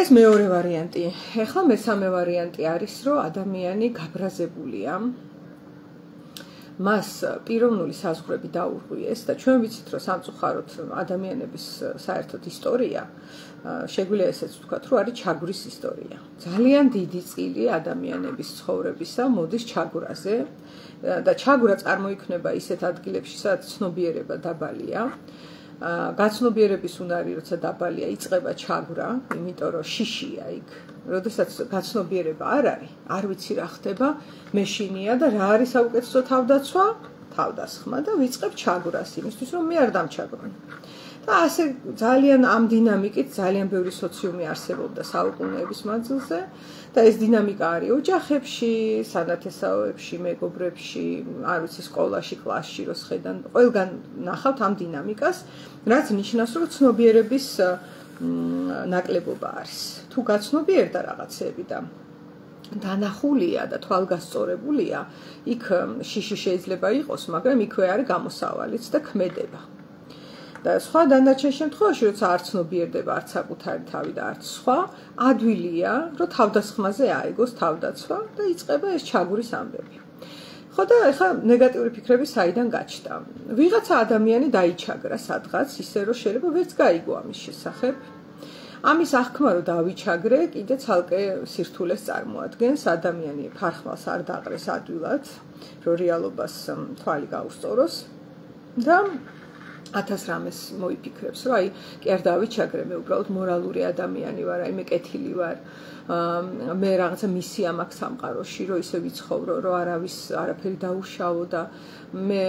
ეს მეორე ვარიანტი. ეხლა მესამე ვარიანტი არის, რომ ადამიანი გაბრაზებულია. მას პიროვნული საზღვრები დაურღვიეს და ჩვენ ვიცით, რომ სამწუხაროდ ადამიანების საერთოდ ისტორია შეგვიძლია ესეც ვთქვათ, რომ არის ჩაგვრის ისტორია. ძალიან დიდი წილი ადამიანების ცხოვრებისა მოდის ჩაგვრაზე და ჩაგვრა წარმოიქმნება ისეთ ადგილებში, სადაც ცნობიერება დაბალია. გაცნობიერების უნარი, როცა დაბალია, იწყება ჩაგვრა, იმიტომ რომ შიშია იქ. როდესაც გაცნობიერება არ არის, არ ვიცი რა ხდება, მეშინია და რა არის საუკეთესო თავდაცვა? თავდასხმა და ვიწყებ ჩაგვრას იმისთვის, რომ მე არ დამჩაგვრონ. და ასე ძალიან ამ დინამიკით ძალიან ბევრი სოციუმი არსებობდა საუკუნეების მანძილზე და ეს დინამიკა არის ოჯახებში, სანათესაოებში, მეგობრებში, არ ვიცი, სკოლაში, კლასში რო შედან, ყველგან ნახავთ ამ დინამიკას, რაც ნიშნავს, რომ ცნობიერების ნაკლებობა არის. თუ გაცნობიერდა რაღაცები და დანახულია და თვალგასწორებულია, იქ შიში შეიძლება იყოს, მაგრამ იქვე არის გამოსავალიც და ქმედება. და სხვა დანარჩენ შემთხვევაში, როცა არ ცნობიერდება არც საკუთარი თავი და არც სხვა, ადვილია, რომ თავდასხმაზე აიგოს თავდაცვა და იწყება ეს ჩაგვრის ამბები. ხო და ეხლა ნეგატიური ფიქრები საიდან გაჩნდა? ვიღაცა ადამიანი დაიჩაგრა სადღაც, ისე რომ შეიძლება ვერც გაიგო ამის შესახებ. ამის აღქმა რომ დავიჩაგრე, კიდე ცალკე სირთულეს წარმოადგენს, ადამიანი ფარხმალს არ დაყრეს ადვილად, რომ რეალობას თვალი გაუსწოროს და 1000 რამეს მოიფიქრებს, რომ აი, კი არ დავიჩაგრე, მე უბრალოდ მორალური ადამიანი ვარ, აი მე კეთილი ვარ, მე რაღაცა მისია მაქვს სამყაროში, რომ ისე ვიცხოვრო, რომ არაფერი დაუშავო და მე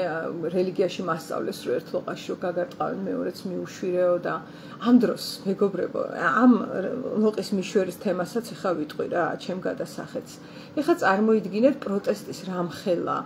რელიგიაში მასწავლეს, რომ ერთ ლოყაში რომ გაგარტყავენ, მეორეც მიუშვირეო და ამ დროს, მეგობრებო, ამ ლოყის მიშვერის თემასაც ეხა ვიტყვი რა, ჩემ გადასახეთს. ეხა წარმოიდგინეთ პროტესტის რამხელა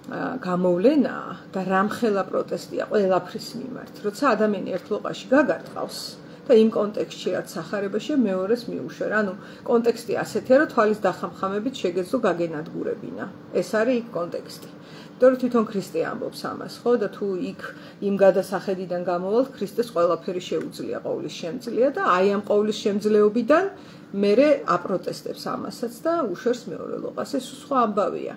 გამოვლენა და რამხელა პროტესტია ყველაფრის მიმართ. როცა ადამიანი ერთ ლოყაში გაგარტყავს, და იმ კონტექსტში რაც სახარებაშია მეორეს მიუშვერ. ანუ კონტექსტი ასეთია, რომ თვალის დახამხამებით შეგეძლო გაგენადგურებინა. ეს არის იქ კონტექსტი. იმიტომ რომ თვითონ ქრისტე ამბობს ამას, ხო? და თუ იქ იმ გადასახედიდან გამოვალთ, ქრისტეს ყველაფერი შეუძლია, ყოვლის შემძლეა და აი ამ ყოვლის შემძლეობიდან მერე აპროტესტებს ამასაც და უშვერს მეორე ლოყას. ეს სხვა ამბავია.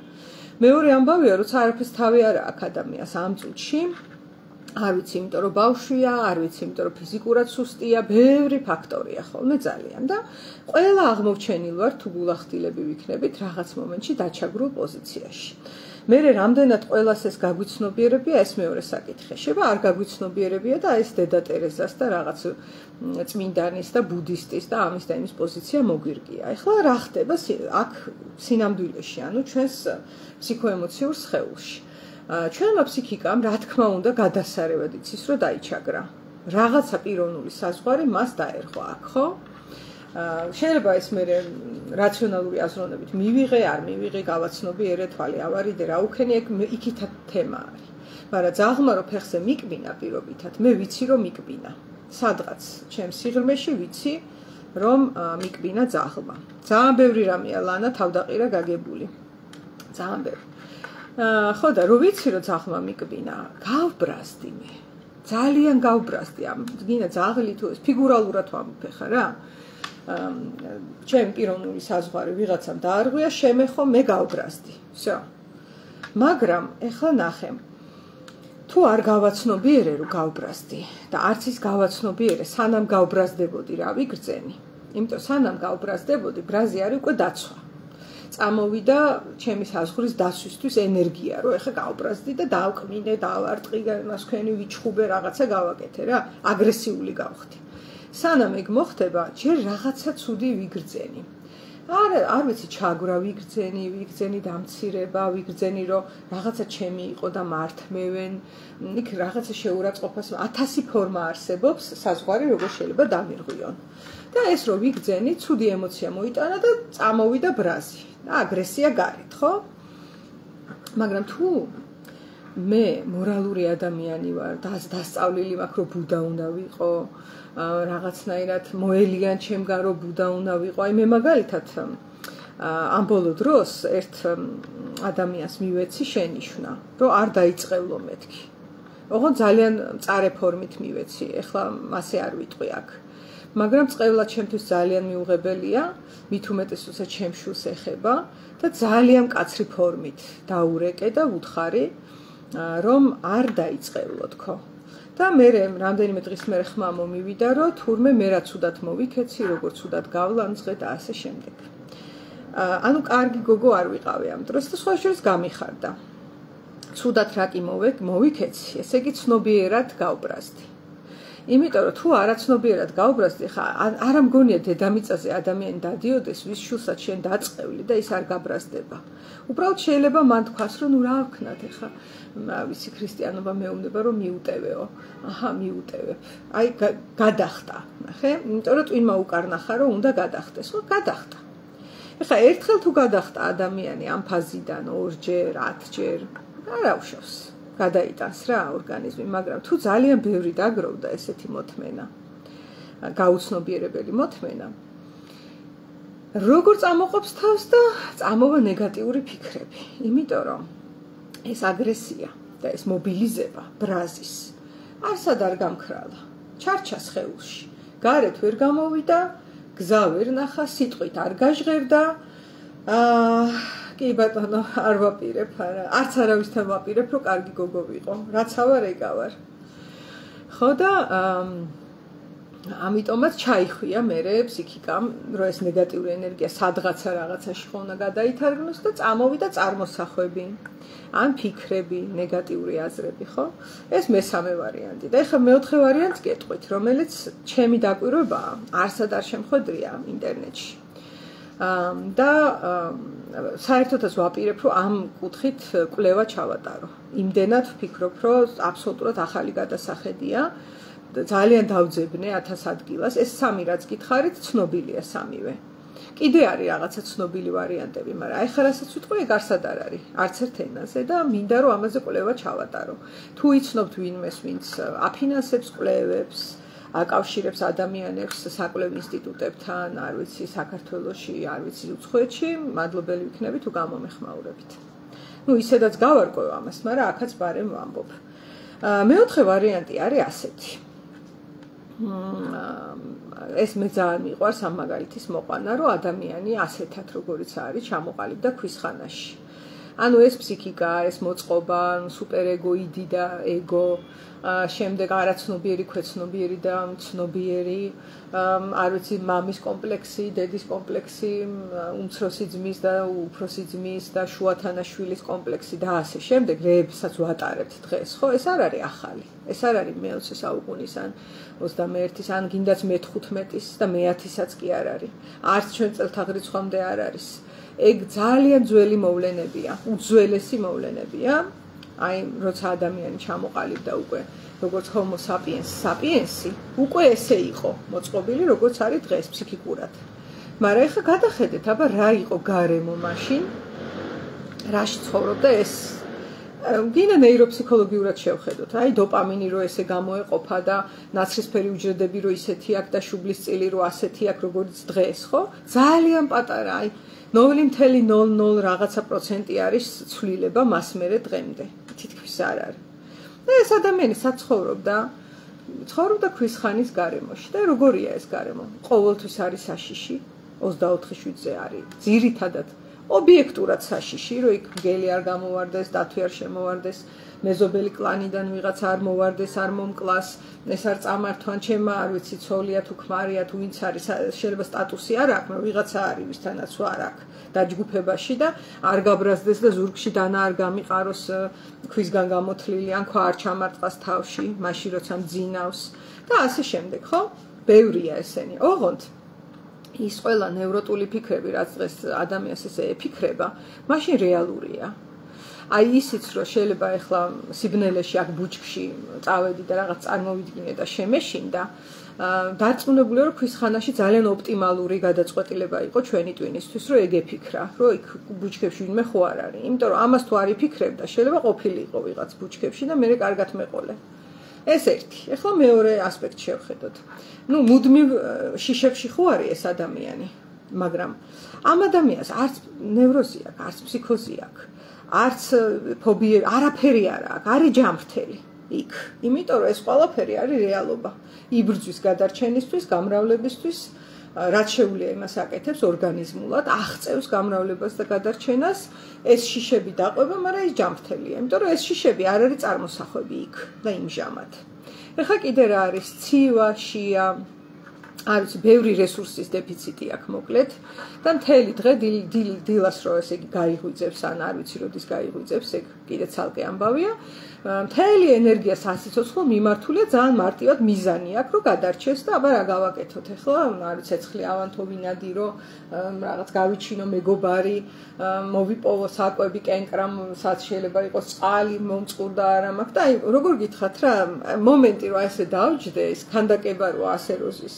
მეორე ამბავია, როცა არაფერს თავი არ აქვს ადამიანს ამ წუთში. არ ვიცი, იმიტომ რომ ბავშვია, არ ვიცი, იმიტომ რომ ფიზიკურად სუსტია, ბევრი ფაქტორია ხოლმე ძალიან და ყველა აღმოჩენილ ვარ თუ გულახდილები ვიქნებით რაღაც მომენტში დაჩაგრულ პოზიციაში. მერე რამდენად ყველას ეს გაგვიცნობიერებია, ეს მეორე საკითხი. შეიძლება არ გაგვიცნობიერებია და ეს დედა ტერეზას და რაღაც წმინდანის და ბუდისტის და ამის და იმის პოზიცია მოგვირგია. ეხლა რა ხდება აქ სინამდვილეში, ანუ ჩვენს ფსიქოემოციურ სხეულში. ჩვენმა ფსიქიკამ, რა თქმა უნდა, გადასარევად იცის, რომ დაიჩაგრა. რაღაცა პიროვნული საზღვარი მას დაერღვა აქ, ხო? შეიძლება ეს მე რაციონალური აზროვნებით მივიღე, არ მივიღე, გავაცნობიერე, თვალი ავარიდე, რა უქენი, იქითაც თემა არის. მაგრამ ძაღლმა რო ფეხზე მიკბინა პირობითად, მე ვიცი რომ მიკბინა. სადღაც ჩემს სიღრმეში ვიცი რომ მიკბინა ძაღლმა. ძალიან ბევრი რამეა ლანა თავდაყირა გაგებული. ძალიან ბევრი. ხო და რო ვიცი რომ ძაღლმა მიკბინა, გავბრაზდი მე. ძალიან გავბრაზდი ამ გინდა ძაღლი თუ ეს ფიგურალურად ვამოფეხა რა. ჩემ პიროვნული საზღვარი ვიღაცამ დაარღვია, შემეხო, მე გავბრაზდი. всё. მაგრამ ეხლა ნახე. თუ არ გავაცნობიერე რომ გავბრაზდი და არც ის გავაცნობიერე, სანამ გავბრაზდებოდი რა ვიგრძენი. იმიტომ სანამ გავბრაზდებოდი, ბრაზი არის უკვე დაცვა. წამოვიდა ჩემი საზღვრის დასვისთვის ენერგია, რომ ეხლა გავბრაზდი და დავკმინე, დავარტყი, განასქვენი ვიჩხუბე, რაღაცა გავაკეთე რა, აგრესიული გავხდი. სანამ ეგ მოხდება, ჯერ რაღაცა ცუდი ვიგრძენი. არ ვიცი, ჩაგვრა ვიგრძენი დამცირება, ვიგრძენი რომ რაღაცა ჩემი იყო და მართმევენ, იქ რაღაცა შეურაცხყოფას 1000 ფორმა არსებობს, საზღვარი როგორ შეიძლება დამირღვიონ. და ეს რომ ვიგრძენი, ცუდი ემოცია მოიტანა და წამოვიდა ბრაზი. აგრესია გარეთ, ხო? მაგრამ თუ მე მორალური ადამიანი ვარ, დასწავლილი მაქვს რომ ბუდა უნდა ვიყო, რაღაცნაირად მოელიან ჩემგან რომ ბუდა უნდა ვიყო. აი მე მაგალითად ამ ბოლო დროს ერთ ადამიანს მივეცი შენიშვნა, რომ არ დაიწყევლო მეთქი. ოღონდ ძალიან მწარე ფორმით მივეცი, ეხლა მასე არ ვიტყვი აქ. მაგრამ წყევლა ჩემთვის ძალიან მიუღებელია, მით უმეტესოცა ჩემ შულს ეხება და ძალიან მკაცრი ფორმით დაურეკე და ვუთხარი, რომ არ დაიწყევლო თქო. და მე რამდენიმე დღის მერე ხმა მომივიდა, რომ თურმე მე რაც უდად მოვიქეცი, როგორც უდად გავლანძღე და ასე შემდეგ. ანუ კარგი გოგო არ ვიყავი ამ დროს და სხვა შორის გამიხარდა. ცუდად რა კი მოვიქეცი, ესე იგი ცნობიერად გავბრაზდი. იმიტომ რომ თუ არაცნობიერად გავბრაზდი, ხა არა მგონია დედამიწაზე ადამიანი დადიოდეს, ვის შულსაც შენ დაწყევლი და ის არ გაბრაზდება. უბრალოდ შეიძლება მან თქვას, რომ ნუ რა ვქნათ, ხა ვიცი ქრისტიანობა მეუბნება რომ მიუტევეო. აჰა, მიუტევებ. აი გადახტა, ნახე? იმიტომ რომ ტვინმა უკარნახა რომ უნდა გადახტეს, ხო, გადახტა. ეხლა ერთხელ თუ გადახტა ადამიანი ამ ფაზიდან 2-ჯერ, 10-ჯერ, არა უშავს. გადაიტანს რა ორგანიზმი, მაგრამ თუ ძალიან ბევრი დაგროვდა ესეთი მოთმენა, გაუცნობიერებელი მოთმენა, როგორ წამოყოფს თავს და წამოვა ნეგატიური ფიქრები, იმიტომ რომ ეს აგრესია და ეს მობილიზება ბრაზის არსად არ გამქრალა, ჩარჩა სხეულში, გარეთ ვერ გამოვიდა, გზა ვერ ნახა, სიტყვით არ გაჟღერდა, კი ბატონო, არ ვაპირებ, არც არავისთან ვაპირებ, რომ კარგი გოგო ვიყო, რაც ავარ, ეგ ავარ. ხო და ამიტომაც ჩაიხვია მერე ფსიქიკამ, რომ ეს ნეგატიური ენერგია სადღაცა რაღაცაში ხო უნდა გადაითარგმნოს და წამოვიდა წარმოსახვები, ან ფიქრები, ნეგატიური აზრები, ხო? ეს მესამე ვარიანტი. და ეხლა მეოთხე ვარიანტს გეტყვით, რომელიც ჩემი დაკვირვებაა, არსად არ შემხვედრია ინტერნეტში. და საერთოდაც ვაპირებ, რომ ამ კუთხით კვლევა ჩავატარო. იმდენად ვფიქრობ, რომ აბსოლუტურად ახალი გადასახედია. ძალიან დავძებნე 1000 ადგილას. ეს სამი რაც გითხარით, ცნობილია სამივე. კიდე არის რაღაცა ცნობილი ვარიანტები, მაგრამ ეხლა რასაც ვიტყვი, ეგ არსად არ არის. არც ერთ ენაზე და მინდა რომ ამაზე კვლევა ჩავატარო. თუ იცნობთ ვინმეს, ვინც აფინანსებს კვლევებს, აკავშირებს ადამიანებს საკვლევ ინსტიტუტებთან, არ ვიცი, საქართველოში, არ ვიცი, უცხოეთში, მადლობელი ვიქნები თუ გამომეხმაურებით. ისედაც გავარკვევ ამას, მაგრამ აქაც ბარემ ვამბობ. მეოთხე ვარიანტი არის ასეთი. ეს მე ძალიან მიყვარს ამ მაგალითის მოყვანა, რომ ადამიანი ასეთად როგორიც არის ჩამოყალიბდა ქვის ხანაში. ანუ ეს ფსიქიკა, ეს მოწყობა, სუპერეგოიდი და ეგო, შემდეგ არაცნობიერი, ქვეცნობიერი და ცნობიერი, არ ვიცი, მამის კომპლექსი, დედის კომპლექსი, უმცროსი ძმის და უფროსი ძმის და შუათანაშვილის კომპლექსი და ასე შემდეგ, რეებსაც ვატარებთ დღეს, ხო? ეს არ არის ახალი. ეს არ არის მე-20 საუკუნის ან 21-ის, ან გინდაც მე-15-ის და მე-10-ისაც კი არ არის. არც ჩვენ წელთაღრიცხვამდე არ არის. ეგ ძალიან ძველი მოვლენებია, უძველესი მოვლენებია. აი, როცა ადამიანი ჩამოყალიბდა უკვე, როგორც Homo sapiens-ი, უკვე ესე იყო მოწყობილი, როგორც არის დღეს ფსიქიკურად. მაგრამ ეხლა გადახედეთ, აბა რა იყო გარემო მაშინ, რაში ცხოვრობდა ეს. გინდა ნეიროფსიქოლოგიურად შევხედოთ, აი დოპამინი რო ესე გამოეყოფა და ნაცრისფერი უჯრედები რო ისეთი აქვს და შუბლის წილი რო ასეთი აქვს, როგორც დღეს, ხო? ძალიან პატარა, აი 0.00 რაღაცა პროცენტი არის ცვლილება მას მერე დღემდე. თითქმის არ არის. და ეს ადამიანი საცხოვრობდა ქვის ხანის გარემოში და როგორია ეს გარემო? ყოველთვის არის საშიში, 24/7-ზე არის. ძირითადად ობიექტურად საშიში, რომ იქ გელი არ გამოვარდეს, დათვი არ შემოვარდეს, მეზობელი კლანიდან ვიღაც არ მოვარდეს, არ მომკლას, ეს არ წამართვან ჩემმა, არ ვიცი, ცოლია თუ ქმარია თუ ვინც არის, შეიძლება სტატუსი არ აქვს, მაგრამ ვიღაცა არის, ვისთანაც არ აქვს დაჯგუფებაში და არ გაბრაზდეს და ზურგში დანა არ გამიყაროს ქვისგან გამოთლილი, ან ქვა არ ჩამარტყას თავში, მაშინ როცა მძინავს და ასე შემდეგ, ხო? ბევრია ესენი. ოღონდ ის ყველა ნევროტული ფიქრები, რაც დღეს ადამიანს ესე ეფიქრება, მაშინ რეალურია. აი ისიც რომ შეიძლება ეხლა სიბნელეში აქ ბუჩქში წავედი და რაღაც წარმოვიდგინე და შემეშინდა, დარწმუნებული რომ ქვის ხანაში ძალიან ოპტიმალური გადაწყვეტილება იყო ჩვენი ტვინისთვის, რომ ეგ ეფიქრა, რომ იქ ბუჩქებში ვინმე ხო არ არის. იმიტომ რომ ამას თუ არ იფიქრებდა, შეიძლება ყოფილიყო ვიღაც ბუჩქებში და მერე კარგად მეყოლე. ეს ერთი. ეხლა მეორე ასპექტი შევხედოთ. მუდმივ შიშებში ხო არის ეს ადამიანი, მაგრამ ამ ადამიანს არც ნევროზი აქვს, არც ფსიქოზი აქვს, არც ფობიები, არაფერი არ აქვს, არის ჯანმრთელი იქ. იმიტომ რომ ეს ყველაფერი არის რეალობა. იბრძვის გადარჩენისთვის, გამრავლებისთვის, რაც შეუძლია იმას აკეთებს ორგანიზმულად, აღწევს გამრავლებას და გადარჩენას, ეს შიშები დაყვება, მაგრამ ის ჯანმრთელია, იმიტომ რომ ეს შიშები არ არის წარმოსახვები იქ და იმჟამად. ეხლა კიდე რა არის? ცივა, შია, არ ვიცი, ბევრი რესურსის დეფიციტი აქვს მოკლედ და მთელი დღე დილას რო ესე იგი გაიღვიძებს, ან არ ვიცი როდის გაიღვიძებს, ეგ კიდე ცალკე ამბავია. მთელი ენერგია სასიცოცხლო მიმართულია ძალიან მარტივად მიზანი აქვს, რომ გადარჩეს და აბა რა გავაკეთოთ ახლა, არ ვიცი, ცეცხლი ავანთო ვინადი, რომ რაღაც გავიჩინო მეგობარი, მოვიპოვო საკვები კენკრამ, სადაც შეიძლება იყოს წყალი, მომწყურდა არა მაქვს და აი როგორ გითხრათ რა, მომენტი რომ ესე დავჯდე, ეს ქანდაკება რო ასე როზის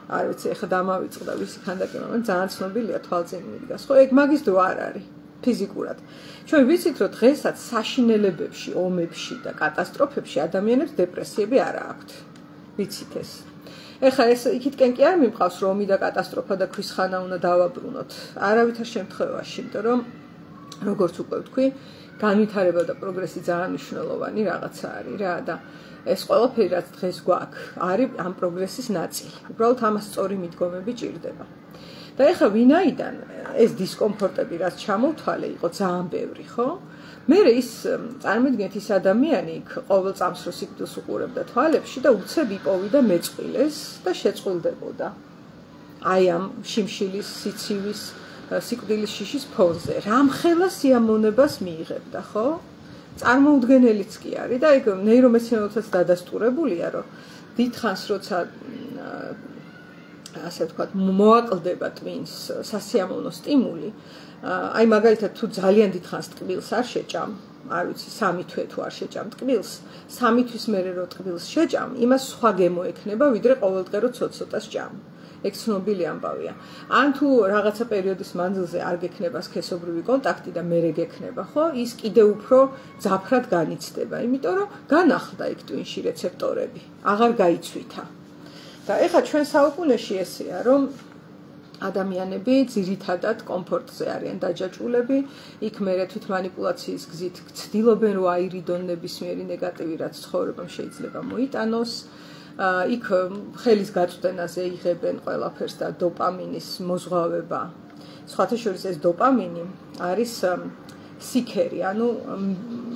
არ ვიცი, ეხლა დამავიწყდა ვისი ქანდაკება, მაგრამ ძალიან ცნობილია თვალწინ მიდგას. ხო, ეგ მაგის დრო არ არის ფიზიკურად. ჩვენ ვიცით, რომ დღესაც საშინელებებში, ომებში და კატასტროფებში ადამიანებს დეპრესიები არ აქვთ. ვიცით ეს. ეხლა ეს იქითკენ კი არ მიმყავს, რომ ომი და კატასტროფა და ქვის ხანა უნდა დავაბრუნოთ. არავითარ შემთხვევაში, იმიტომ რომ როგორც უკვე ვთქვი, განვითარება და პროგრესი ძალიან მნიშვნელოვანი რაღაცა არის რა და ეს ყველაფერი რაც დღეს გვაქვს, არის ამ პროგრესის ნაწილი. უბრალოდ ამას სწორი მიდგომები ჭირდება. და ეხლა ვინაიდან ეს დისკომფორტები რაც ჩამოვთვალე იყო ძალიან ბევრი, ხო? მერე ის წარმოიდგინეთ ის ადამიანი იქ ყოველ წამს რო სიკვდილს უყურებდა თვალებში და უცებ იპოვიდა მეწყვილეს და შეწყვილდებოდა. აი ამ შიმშილის, სიცივის, სიკვდილის შიშის ფონზე. რამხელა სიამოვნებას მიიღებდა, ხო? წარმოუდგენელიც კი არის და ეგ ნეირომეცნიერებითაც დადასტურებულია, რომ დიდხანს როცა ასე ვთქვათ, მოაკლდება ტვინს სასიამოვნო სტიმული, აი მაგალითად თუ ძალიან დიდხანს ტკბილს არ შეჭამ, არ ვიცი, 3 თვე თუ არ შეჭამ ტკბილს, 3 თვის მერე რო ტკბილს შეჭამ, იმას სხვა გემო ექნება, ვიდრე ყოველდღე რო ცოტ-ცოტას ჭამ. ეგ ცნობილი ამბავია. ან თუ რაღაცა პერიოდის მანძილზე არ გექნება სქესობრივი კონტაქტი და მერე გექნება, ხო? ის კიდე უფრო ძაფრად განიცდება, იმიტომ რომ განახლდა იქ ტვინში რეცეპტორები, აღარ გაიცვითა. და ეხლა ჩვენ საუკუნეში ესეა, რომ ადამიანები ძირითადად კომფორტზე არიან დაჯაჭვულები, იქ მერე თვით манипуляციის გზით ცდილობენ რომ აირიდონ ნებისმიერი ნეგატივი რაც ცხოვრებამ შეიძლება მოიტანოს. იქ ხელის გაწვდენაზე იღებენ ყველაფერს და დოპამინის მოზღვავება. სხვათა შორის ეს დოპამინი არის სიქერი, ანუ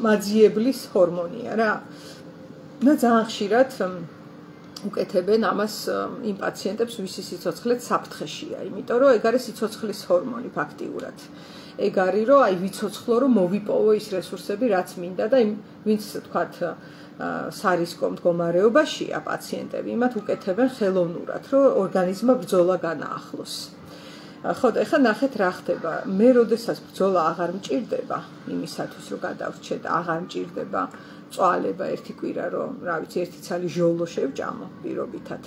მაძიებლის ჰორმონია რა. და ძალიან ხშირად უკეთებენ ამას იმ პაციენტებს, ვისი სიცოცხლეც საფრთხეშია, იმიტომ რომ ეგ არის სიცოცხლის ჰორმონი ფაქტიურად. ეგ არის რომ აი ვიცოცხლო რომ მოვიპოვო ის რესურსები, რაც მინდა და ვინც თქვათ სარისკო მდგომარეობაშია პაციენტები, იმათ უკეთებენ ხელოვნურად, რომ ორგანიზმმა ბრძოლა განაახლოს. ხო, და ეხლა ნახეთ რა ხდება. მე როდესაც ბრძოლა აღარ მჭირდება იმისათვის რომ გადავრჩე და აღარ მჭირდება წვალება ერთი კვირა რომ რა ვიცი ერთი ცალი ჟოლო შევჭამო პირობითად.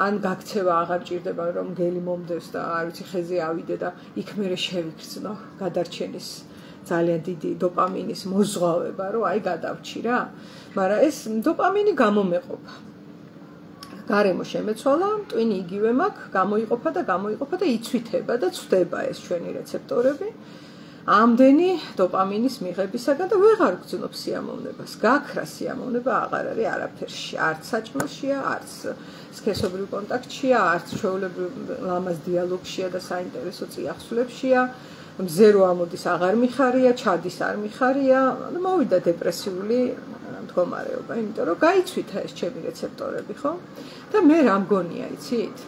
ან გაქცევა აღარ მჭირდება რომ გელი მომდევს და არ ვიცი ხეზე ავიდე და იქ მერე შევიგრძნო გადარჩენის ძალიან დიდი დოპამინის მოზღვავება რომ აი გადავრჩი რა. მაგრამ ეს დოპამინი გამომეყოფა. გარემო შემეცვალა, ტვინი იგივე მაქვს, გამოიყოფა და იცვითება და ცვდება ეს ჩვენი რეცეპტორები. ამდენი დოპამინის მიღებისაგან და ვეღარ გძნობ სიამოვნებას. გაქრა სიამოვნება აღარ არის არაფერში, არც საჭმელშია, არც სქესობრივ კონტაქტშია, არც ჩვეულებრივ ლამაზ დიალოგშია და საინტერესო წიაღსვლებშია. მზე რო ამოდის აღარ მიხარია, ჩადის არ მიხარია, მოვიდა დეპრესიული მდგომარეობა, იმიტომ რომ გაიცვითა ეს ჩემი რეცეპტორები, ხო? და მე რა მგონია, იცით?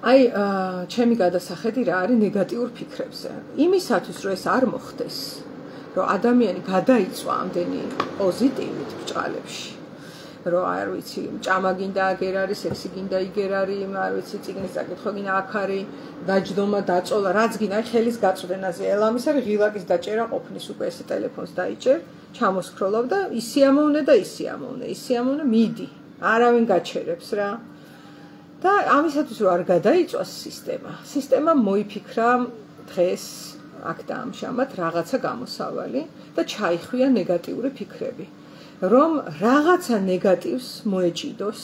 აი, ჩემი გადასახედი რა არის ნეგატიურ ფიქრებზე. იმისათვის, რომ ეს არ მოხდეს, რომ ადამიანი გადაიწვა ამდენი პოზიტივით ბრჭყალებში, რომ არ ვიცი, ჭამა გინდა აგერ არის, სექსი გინდა იგერ არის, არ ვიცი, წიგნის წაკითხვა გინდა აქ არის, დაჯდომა, დაწოლა, რაც გინდა, აი ხელის გაწვდენაზე ელამის არის, ღილაკის დაჭერა ყოფნის უკვე ესე ტელეფონს დაიჭერ, ჩამოსქროლავ და ისიამოვნე, მიდი, არავინ გაჩერებს რა. და ამისათვის რომ არ გადაიწვას სისტემა მოიფიქრა დღეს აქ და ამჟამად რაღაცა გამოსავალი და ჩაიხვია ნეგატიური ფიქრები, რომ რაღაცა ნეგატივს მოეჭიდოს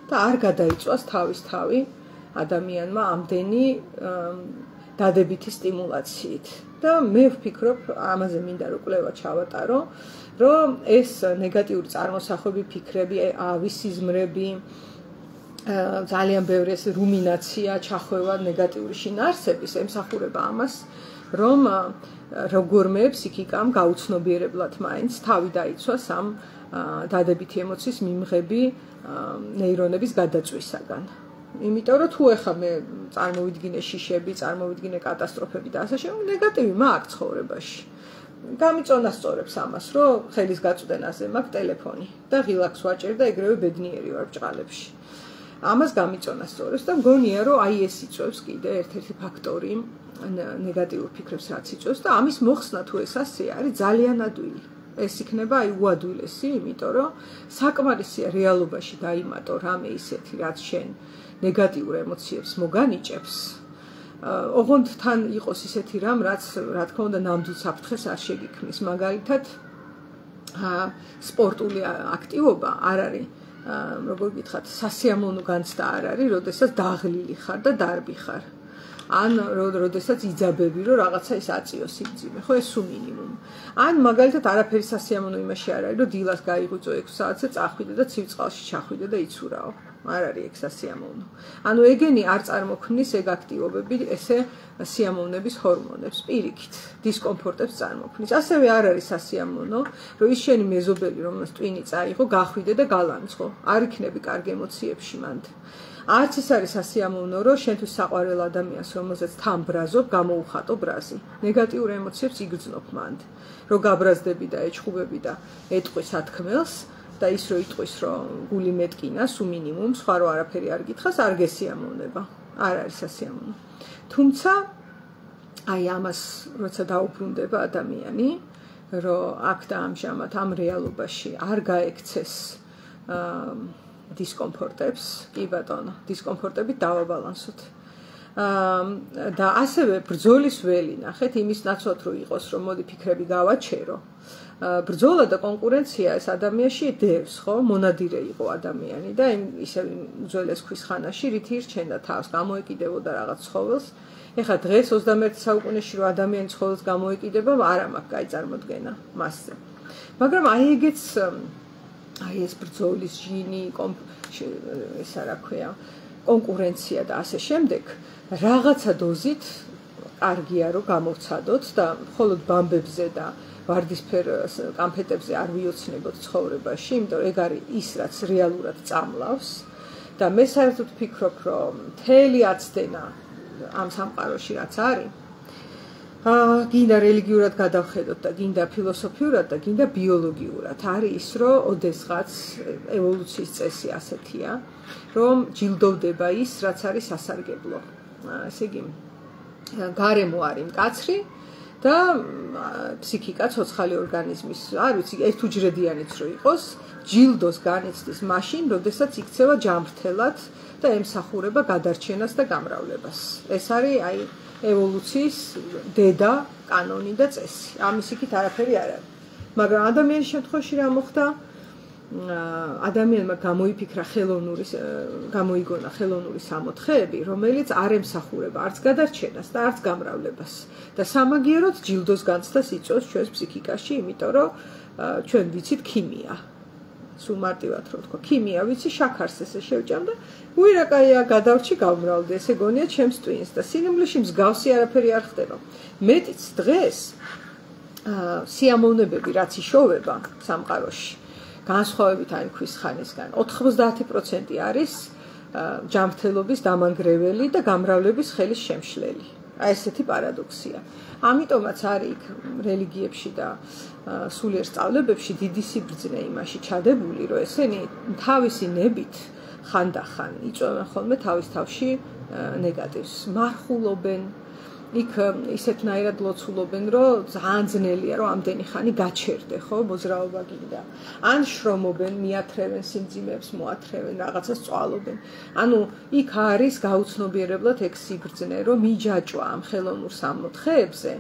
და არ გადაიწვას თავის-თავი ადამიანმა ამდენი დადებითი სტიმულაციით. და მე ვფიქრობ, ამაზე მინდა რომ კვლევა ჩავატარო, რომ ეს ნეგატიური წარმოსახვები, ფიქრები, ავისიზმრები ძალიან ბევრი ეს რუმინაცია, ჩახვევა ნეგატიური შინაარსების ემსახურება ამას, რომ როგორმე ფსიქიკამ გაუცნობიერებლად მაინც თავი დაიცვას ამ დადებითი ემოციის მიმღები ნეირონების გადაწვისაგან. იმიტომ რომ თუ ეხა მე წარმოვიდგინე შიშები, წარმოვიდგინე კატასტროფები და ასე შემდეგ, ნეგატივი მაქვს ცხოვრებაში. გამიწონასწორებს ამას, რომ ხელის გაწვდენაზე მაქვს ტელეფონი და ღილაკს ვაჭერ და ეგრევე ბედნიერი ვარ ბრჭყალებში. ამას გამიწონასწორებს და მგონია რომ აი ეს იწვევს კიდე ერთ-ერთი ფაქტორი ნეგატიურ ფიქრებს რაც იწვევს და ამის მოხსნა თუ ეს ასე არის ძალიან ადვილი. ეს იქნება აი უადვილესი, იმიტომ რომ საკმარისია რეალობაში დაიმატო რამე ისეთი რაც შენ ნეგატიურ ემოციებს მოგანიჭებს. ოღონდ თან იყოს ისეთი რამ რაც რა თქმა უნდა ნამდვილ საფრთხეს არ შეგიქმნის. მაგალითად სპორტული აქტივობა არ არის როგორ გითხრათ, სასიამოვნო განცდა არ არის, როდესაც დაღლილი ხარ და დარბი ხარ. ან როდესაც იძაბები, რომ რაღაცა ის აწიო სიბძიმე, ხო ეს სუ მინიმუმ. ან მაგალითად არაფერი სასიამოვნო იმაში არ არის, რომ დილას გაიღვიძო 6 საათზე, წახვიდე და ცივ წყალში ჩახვიდე და იცურაო. არ არის ეგ სასიამოვნო. ანუ ეგენი არ წარმოქმნის ეგ აქტივობები ესე სიამოვნების ჰორმონებს, პირიქით, დისკომფორტებს წარმოქმნის. ასევე არ არის სასიამოვნო, რომ ის შენი მეზობელი, რომელსაც ტვინი წაიღო, გახვიდე და გალანძღო. არ იქნები კარგ ემოციებში მანდ. არც ის არის სასიამოვნო, რომ შენთვის საყვარელ ადამიანს, რომელზეც თან ბრაზობ, გამოუხატო ბრაზი. ნეგატიურ ემოციებს იგრძნობ მანდ. რომ გაბრაზდები და ეჩხუბები და ეტყვი სათქმელს და ის რო იტყვის, რომ გული მეტკინა, სუ მინიმუმ, სხვა რო არაფერი არ გითხას, არ გესიამოვნება. არ არის სასიამოვნო. თუმცა აი ამას როცა დაუბრუნდება ადამიანი, რომ აქ და ამჟამად ამ რეალობაში არ გაექცეს დისკომფორტებს, კი ბატონო, დისკომფორტებით დავაბალანსოთ. და ასევე ბრძოლის ველი ნახეთ, იმის ნაცვლად რო იყოს, რომ მოდი ფიქრები გავაჩერო. ბრძოლა და კონკურენცია ეს ადამიანში დევს, ხო? მონადირე იყო ადამიანი და ისე უძველეს ქვის ხანაში რითი ირჩენდა თავს, გამოეკიდებოდა რაღაც ცხოველს. ეხლა დღეს 21 საუკუნეში რო ადამიანი ცხოველს გამოეკიდება, არა მაქვს კაი წარმოდგენა მასზე. მაგრამ აი ეს ბრძოლის ჟინი, ესა რა ქვია, კონკურენცია და ასე შემდეგ, რაღაცა დოზით კარგია რომ გამოვცადოთ და მხოლოდ ბამბებზე და ვარდისფერ კამფეტებზე არ ვიოცნებოთ ცხოვრებაში, იმიტომ რომ ეგ არის ის, რაც რეალურად წამლავს და მე საერთოდ ვფიქრობ, რომ მთელი აცდენა ამ სამყაროში რაც არის, გინდა რელიგიურად გადავხედოთ და გინდა ფილოსოფიურად და გინდა ბიოლოგიურად, არის ის, რომ ოდესღაც ევოლუციის წესი ასეთია, რომ ჯილდოვდება ის, რაც არის სასარგებლო. ესე იგი, გარემო არის მკაცრი და ფსიქიკა ცოცხალი ორგანიზმის, არ ვიცი, ერთუჯრედიანიც რო იყოს, ჯილდოს განიცდის მაშინ, როდესაც იქცევა ჯამრთელად და ემსახურება გადარჩენას და გამრავლებას. ეს არის აი ევოლუციის დედა კანონი და წესი. ამის იქით არაფერი არ არის. მაგრამ ადამიანის შემთხვევაში რა მოხდა? ადამიანმა გამოიგონა ხელოვნური სამოთხეები, რომელიც არ ემსახურება არც გადარჩენას და არც გამრავლებას. და სამაგიეროდ ჯილდოს განცდას იწვევს ჩვენს ფსიქიკაში, იმიტომ რომ ჩვენ ვიცით ქიმია. სულ მარტივად რო ვთქვა, ქიმია ვიცი, შაქარს ესე შევჭამ და უირაკაია გადავრჩი გამრავლდი, ესე გონია ჩემს ტვინს და სინამდვილეში მსგავსი არაფერი არ ხდება. მეტიც დღეს სიამოვნებები რაც იშოვება სამყაროში, განსხვავებით აი ქვის ხანისგან, 90% არის ჯამრთელობის დამანგრეველი და გამრავლების ხელის შემშლელი. აი ესეთი პარადოქსია. ამიტომაც არის იქ რელიგიებში და სულიერ სწავლებებში დიდი სიბრძნე იმაში ჩადებული, რომ ესენი თავისი ნებით ხანდახან იწვევენ ხოლმე თავის თავში ნეგატივს, მარხულობენ, იქ ისეთნაირად ლოცულობენ, რომ ძალიან ძნელია, რომ ამდენი ხანი გაჩერდე, ხო, მოძრაობა გინდა. ან შრომობენ, მიათრევენ სიმძიმეებს, მოათრევენ, რაღაცას წვალობენ. ანუ იქ არის გაუცნობიერებლად ეგ სიბრძნე, რომ მიჯაჭვა ამ ხელოვნურ სამოთხეებზე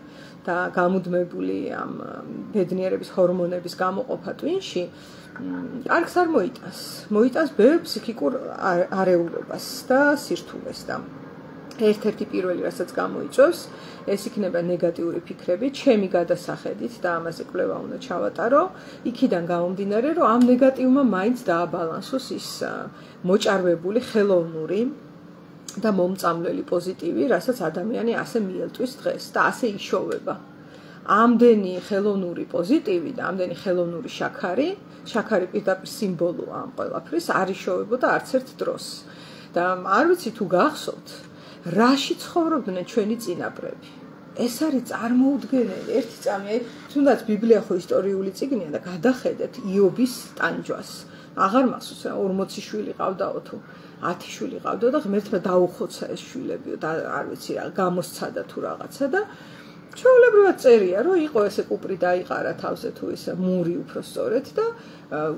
და გამუდმებული ამ ბედნიერების ჰორმონების გამოყოფა ტვინში, არც არ მოიტანს ბევრ ფსიქიკურ არეულობას და სირთულეს და ერთ-ერთი პირველი, რასაც გამოიწვევს, ეს იქნება ნეგატიური ფიქრები, ჩემი გადასახედით და ამაზე კვლევა უნდა ჩავატარო, იქიდან გამომდინარე, რომ ამ ნეგატივმა მაინც დააბალანსოს ის მოჭარბებული ხელოვნური და მომწამლელი პოზიტივი, რასაც ადამიანი ასე მიელტვის დღეს და ასე იშოვება. ამდენი ხელოვნური პოზიტივი და ამდენი ხელოვნური შაქარი პირდაპირ სიმბოლოა ამ ყველაფრის, არ იშოვებოდა არც ერთ დროს. და არ ვიცი თუ გახსოვთ, რაში ცხოვრობდნენ ჩვენი წინაპრები. ეს არის წარმოუდგენელი, ერთი წამი, აი, თუნდაც ბიბლია ხო ისტორიული წიგნია და გადახედეთ იობის ტანჯვას. აღარ მახსოვს, 40 შვილი ყავდაო თუ 10 შვილი ყავდა და ღმერთმა დაუხოცა ეს შვილები და არ ვიცი რა, გამოსცადა თუ რაღაცა და ჩვეულებრივად წერია, რომ იყო ესე კუპრი დაიყარა თავზე თუ ისე მური უფრო სწორედ და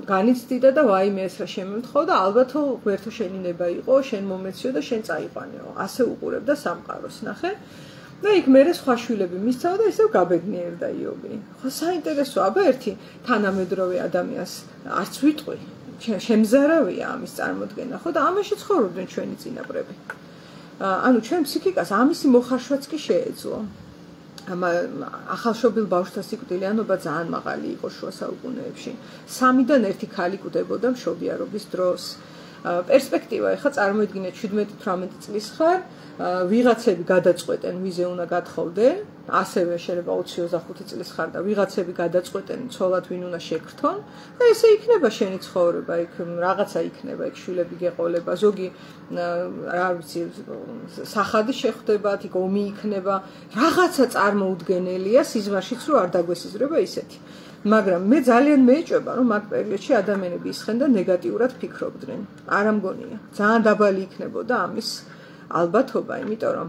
განიცდიდა და ვაიმე ეს რა შემემთხოვ და ალბათო ღმერთო შენი ნება იყო, შენ მომეციო და შენ წაიყვანეო. ასე უყურებდა სამყაროს, ნახე? და იქ მერე სხვა შვილები მისცადა და ისევ გაბედნიერდა იობი. ხო საინტერესოა, აბა ერთი თანამედროვე ადამიანს არც ვიტყვი, შემზარავია ამის წარმოდგენა, ხო და ამაში ცხოვრობდნენ ჩვენი წინაპრები. ანუ ჩვენ ფსიქიკას ამისი მოხარშვაც კი შეეძლო. ახალშობილ ბავშვთა სიკვდილიანობა ძალიან მაღალი იყო შუა საუკუნეებში. 3-დან 1 ქალი კვდებოდა მშობიარობის დროს. პერსპექტივა, ეხლა წარმოიდგინეთ 17-18 წლის ხარ, ვიღაცები გადაწყვეტენ, ვიზე უნდა გათხოვდე, ასევე შეიძლება 20-25 წლის ხარ და ვიღაცები გადაწყვეტენ, ცოლად ვინ უნდა შეკრთონ და ესე იქნება შენი ცხოვრება, იქ რაღაცა იქნება, იქ შვილები გეყოლება, ზოგი რა ვიცი, სახადი შეხვდებათ, იქ ომი იქნება, რაღაცა წარმოუდგენელია სიზმარშიც რო არ დაგვესიზრება ისეთი. მაგრამ მე ძალიან მეეჭვება, რომ მაგ პერიოდში ადამიანები ისხენ და ნეგატიურად ფიქრობდნენ. არ ამგონია. ძალიან დაბალი იქნებოდა ამის ალბათობა, იმიტომ რომ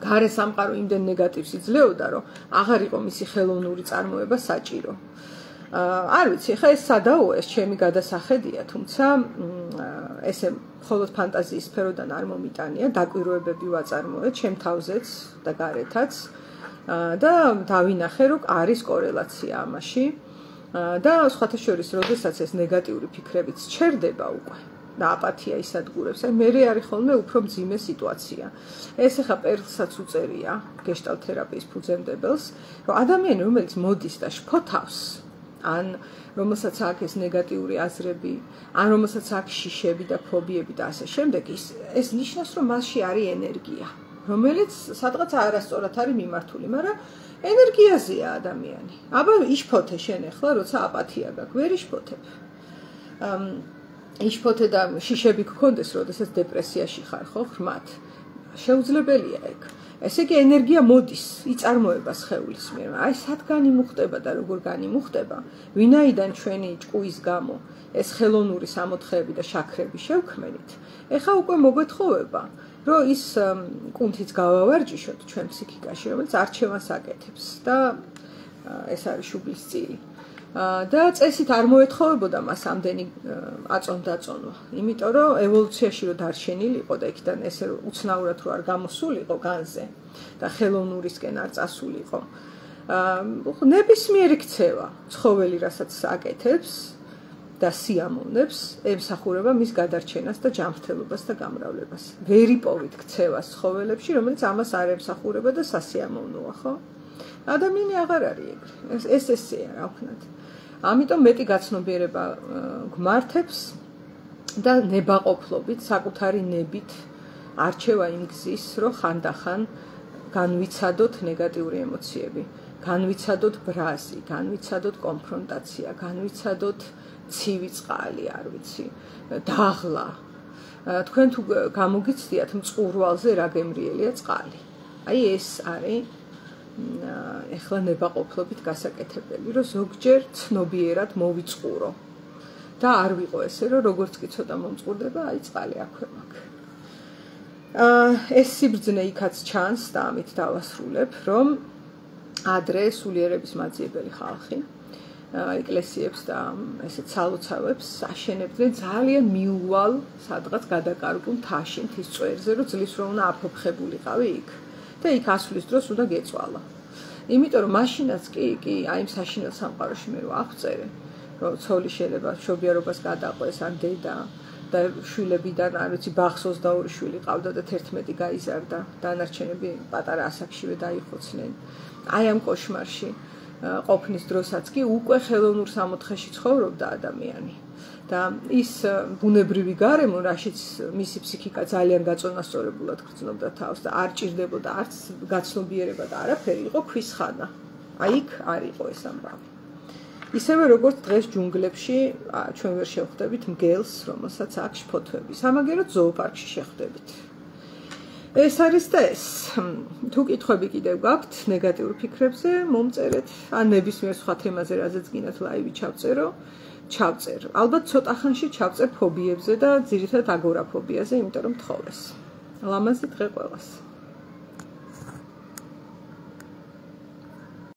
გარე სამყარო იმდენ ნეგატივს იძლეოდა, რომ აღარ იყო მისი ხელოვნური წარმოება საჭირო. არ ვიცი, ხა ეს სადაოა, ეს ჩემი გადასახედია, თუმცა ესე მხოლოდ ფანტაზიის სფეროდან არ მომიტანია, დაკვირვებები ვაწარმოეთ ჩემ თავზეც და გარეთაც. და დავინახე, რომ არის კორელაცია ამაში და სხვათა შორის, როდესაც ეს ნეგატიური ფიქრებიც ჩერდება უკვე და აპათია ისადგურებს, აი მე არის ხოლმე უფრო მძიმე სიტუაცია. ეს ახლა პერლსაც უწერია გეშტალტ თერაპიის ფუძემდებელს, რომ ადამიანი, რომელიც მოდის და შფოთავს, ან რომელსაც აქვს ეს ნეგატიური აზრები, ან რომელსაც აქვს შიშები და ფობიები და ასე შემდეგ, ეს ნიშნავს, რომ მასში არის ენერგია, რომელიც სადღაც არასწორად არის მიმართული, მაგრამ ენერგიაზეა ადამიანი. აბა იშფოთე შენ ახლა, როცა აპათია გაქვს, ვერ იშფოთებ. იშფოთე და შიშები გქონდეს, როდესაც დეპრესიაში ხარ, ხო, ღრმად. შეუძლებელია ეგ. ესე იგი ენერგია მოდის, იწარმოება სხეულის მიერ. აი სად განიმუხტება და როგორ განიმუხტება, ვინაიდან ჩვენი ჭკუის გამო ეს ხელოვნური სამოთხეები და შაქრები შევქმენით, ეხა უკვე მოგვეთხოვება, რომ ის კუნთიც გავავარჯიშოთ ჩვენ ფსიქიკაში, რომელიც არჩევანს აკეთებს და ეს არის შუბლის წილი. და წესით არ მოეთხოვებოდა მას ამდენი აწონ-დაწონვა, იმიტომ რომ ევოლუციაში რო დარჩენილიყო და იქიდან ესე უცნაურად რო არ გამოსულიყო განზე და ხელოვნურისკენ არ წასულიყო. ნებისმიერი ქცევა, ცხოველი რასაც აკეთებს და სიამოვნებს, ემსახურება მის გადარჩენას და ჯანმრთელობას და გამრავლებას. ვერ იპოვით ქცევას ცხოველებში, რომელიც ამას არ ემსახურება და სასიამოვნოა, ხო? ადამიანი აღარ არის ეგრე. ეს ესეა, რა ვქნათ. ამიტომ მეტი გაცნობიერება გვმართებს და ნებაყოფლობით, საკუთარი ნებით არჩევა იმ გზის, რომ ხანდახან განვიცადოთ ნეგატიური ემოციები, განვიცადოთ ბრაზი, განვიცადოთ კონფრონტაცია, განვიცადოთ ცივი წყალი, არ ვიცი, დაღლა. თქვენ თუ გამოგიცდიათ მწყურვალზე რა გემრიელია წყალი. აი ეს არის ეხლა ნებაყოფლობით გასაკეთებელი, რომ ზოგჯერ ცნობიერად მოვიწყურო და არ ვიყო ესე, რომ როგორც კი ცოტა მომწყურდება, აი წყალი აქვე მაქვს. ეს სიბრძნე იქაც ჩანს და ამით დავასრულებ, რომ ადრე სულიერების მაძიებელი ხალხი ეკლესიებს და ესეთ სალოცავებს აშენებდნენ ძალიან მიუვალ სადღაც გადაკარგულ მთაში, მთის წვერზე, რომ ძლივს რომ უნდა აფოფხებულიყავი იქ. და იქ ასვლის დროს უნდა გეწვალა. იმიტომ რომ მაშინაც კი აი იმ საშინელ სამყაროში მე რო აღწერე, რომ ცოლი შეიძლება მშობიარობას გადაყვეს ან დედა და შვილებიდან არ ვიცი ბაღს 22 შვილი ყავდა და 11 გაიზარდა, დანარჩენები პატარა ასაკშივე დაიხოცნენ. აი ამ კოშმარში ყოფნის დროსაც კი უკვე ხელოვნურ სამოთხეში ცხოვრობდა ადამიანი. და ის ბუნებრივი გარემო, რაშიც მისი ფსიქიკა ძალიან გაწონასწორებულად გრძნობდა თავს და არ ჭირდებოდა არც გაცნობიერება და არაფერი, იყო ქვის ხანა. აი იქ არ იყო ეს ამბავი. ისევე როგორც დღეს ჯუნგლებში ჩვენ ვერ შევხვდებით მგელს, რომელსაც აქვს შფოთვები. სამაგეროდ ზოოპარკში შეხვდებით. ეს არის და ეს. თუ კითხვები კიდევ გაქვთ ნეგატიურ ფიქრებზე, მომწერეთ, ან ნებისმიერ სხვა თემაზე, რაზეც გინდათ ლაივი ჩავწერო. ჩავწერ. ალბათ ცოტა ხანში ჩავწერ ფობიებზე და ძირითადად აგორაფობიაზე, იმიტომ რომ თხოვეს. ლამაზი დღე ყველას.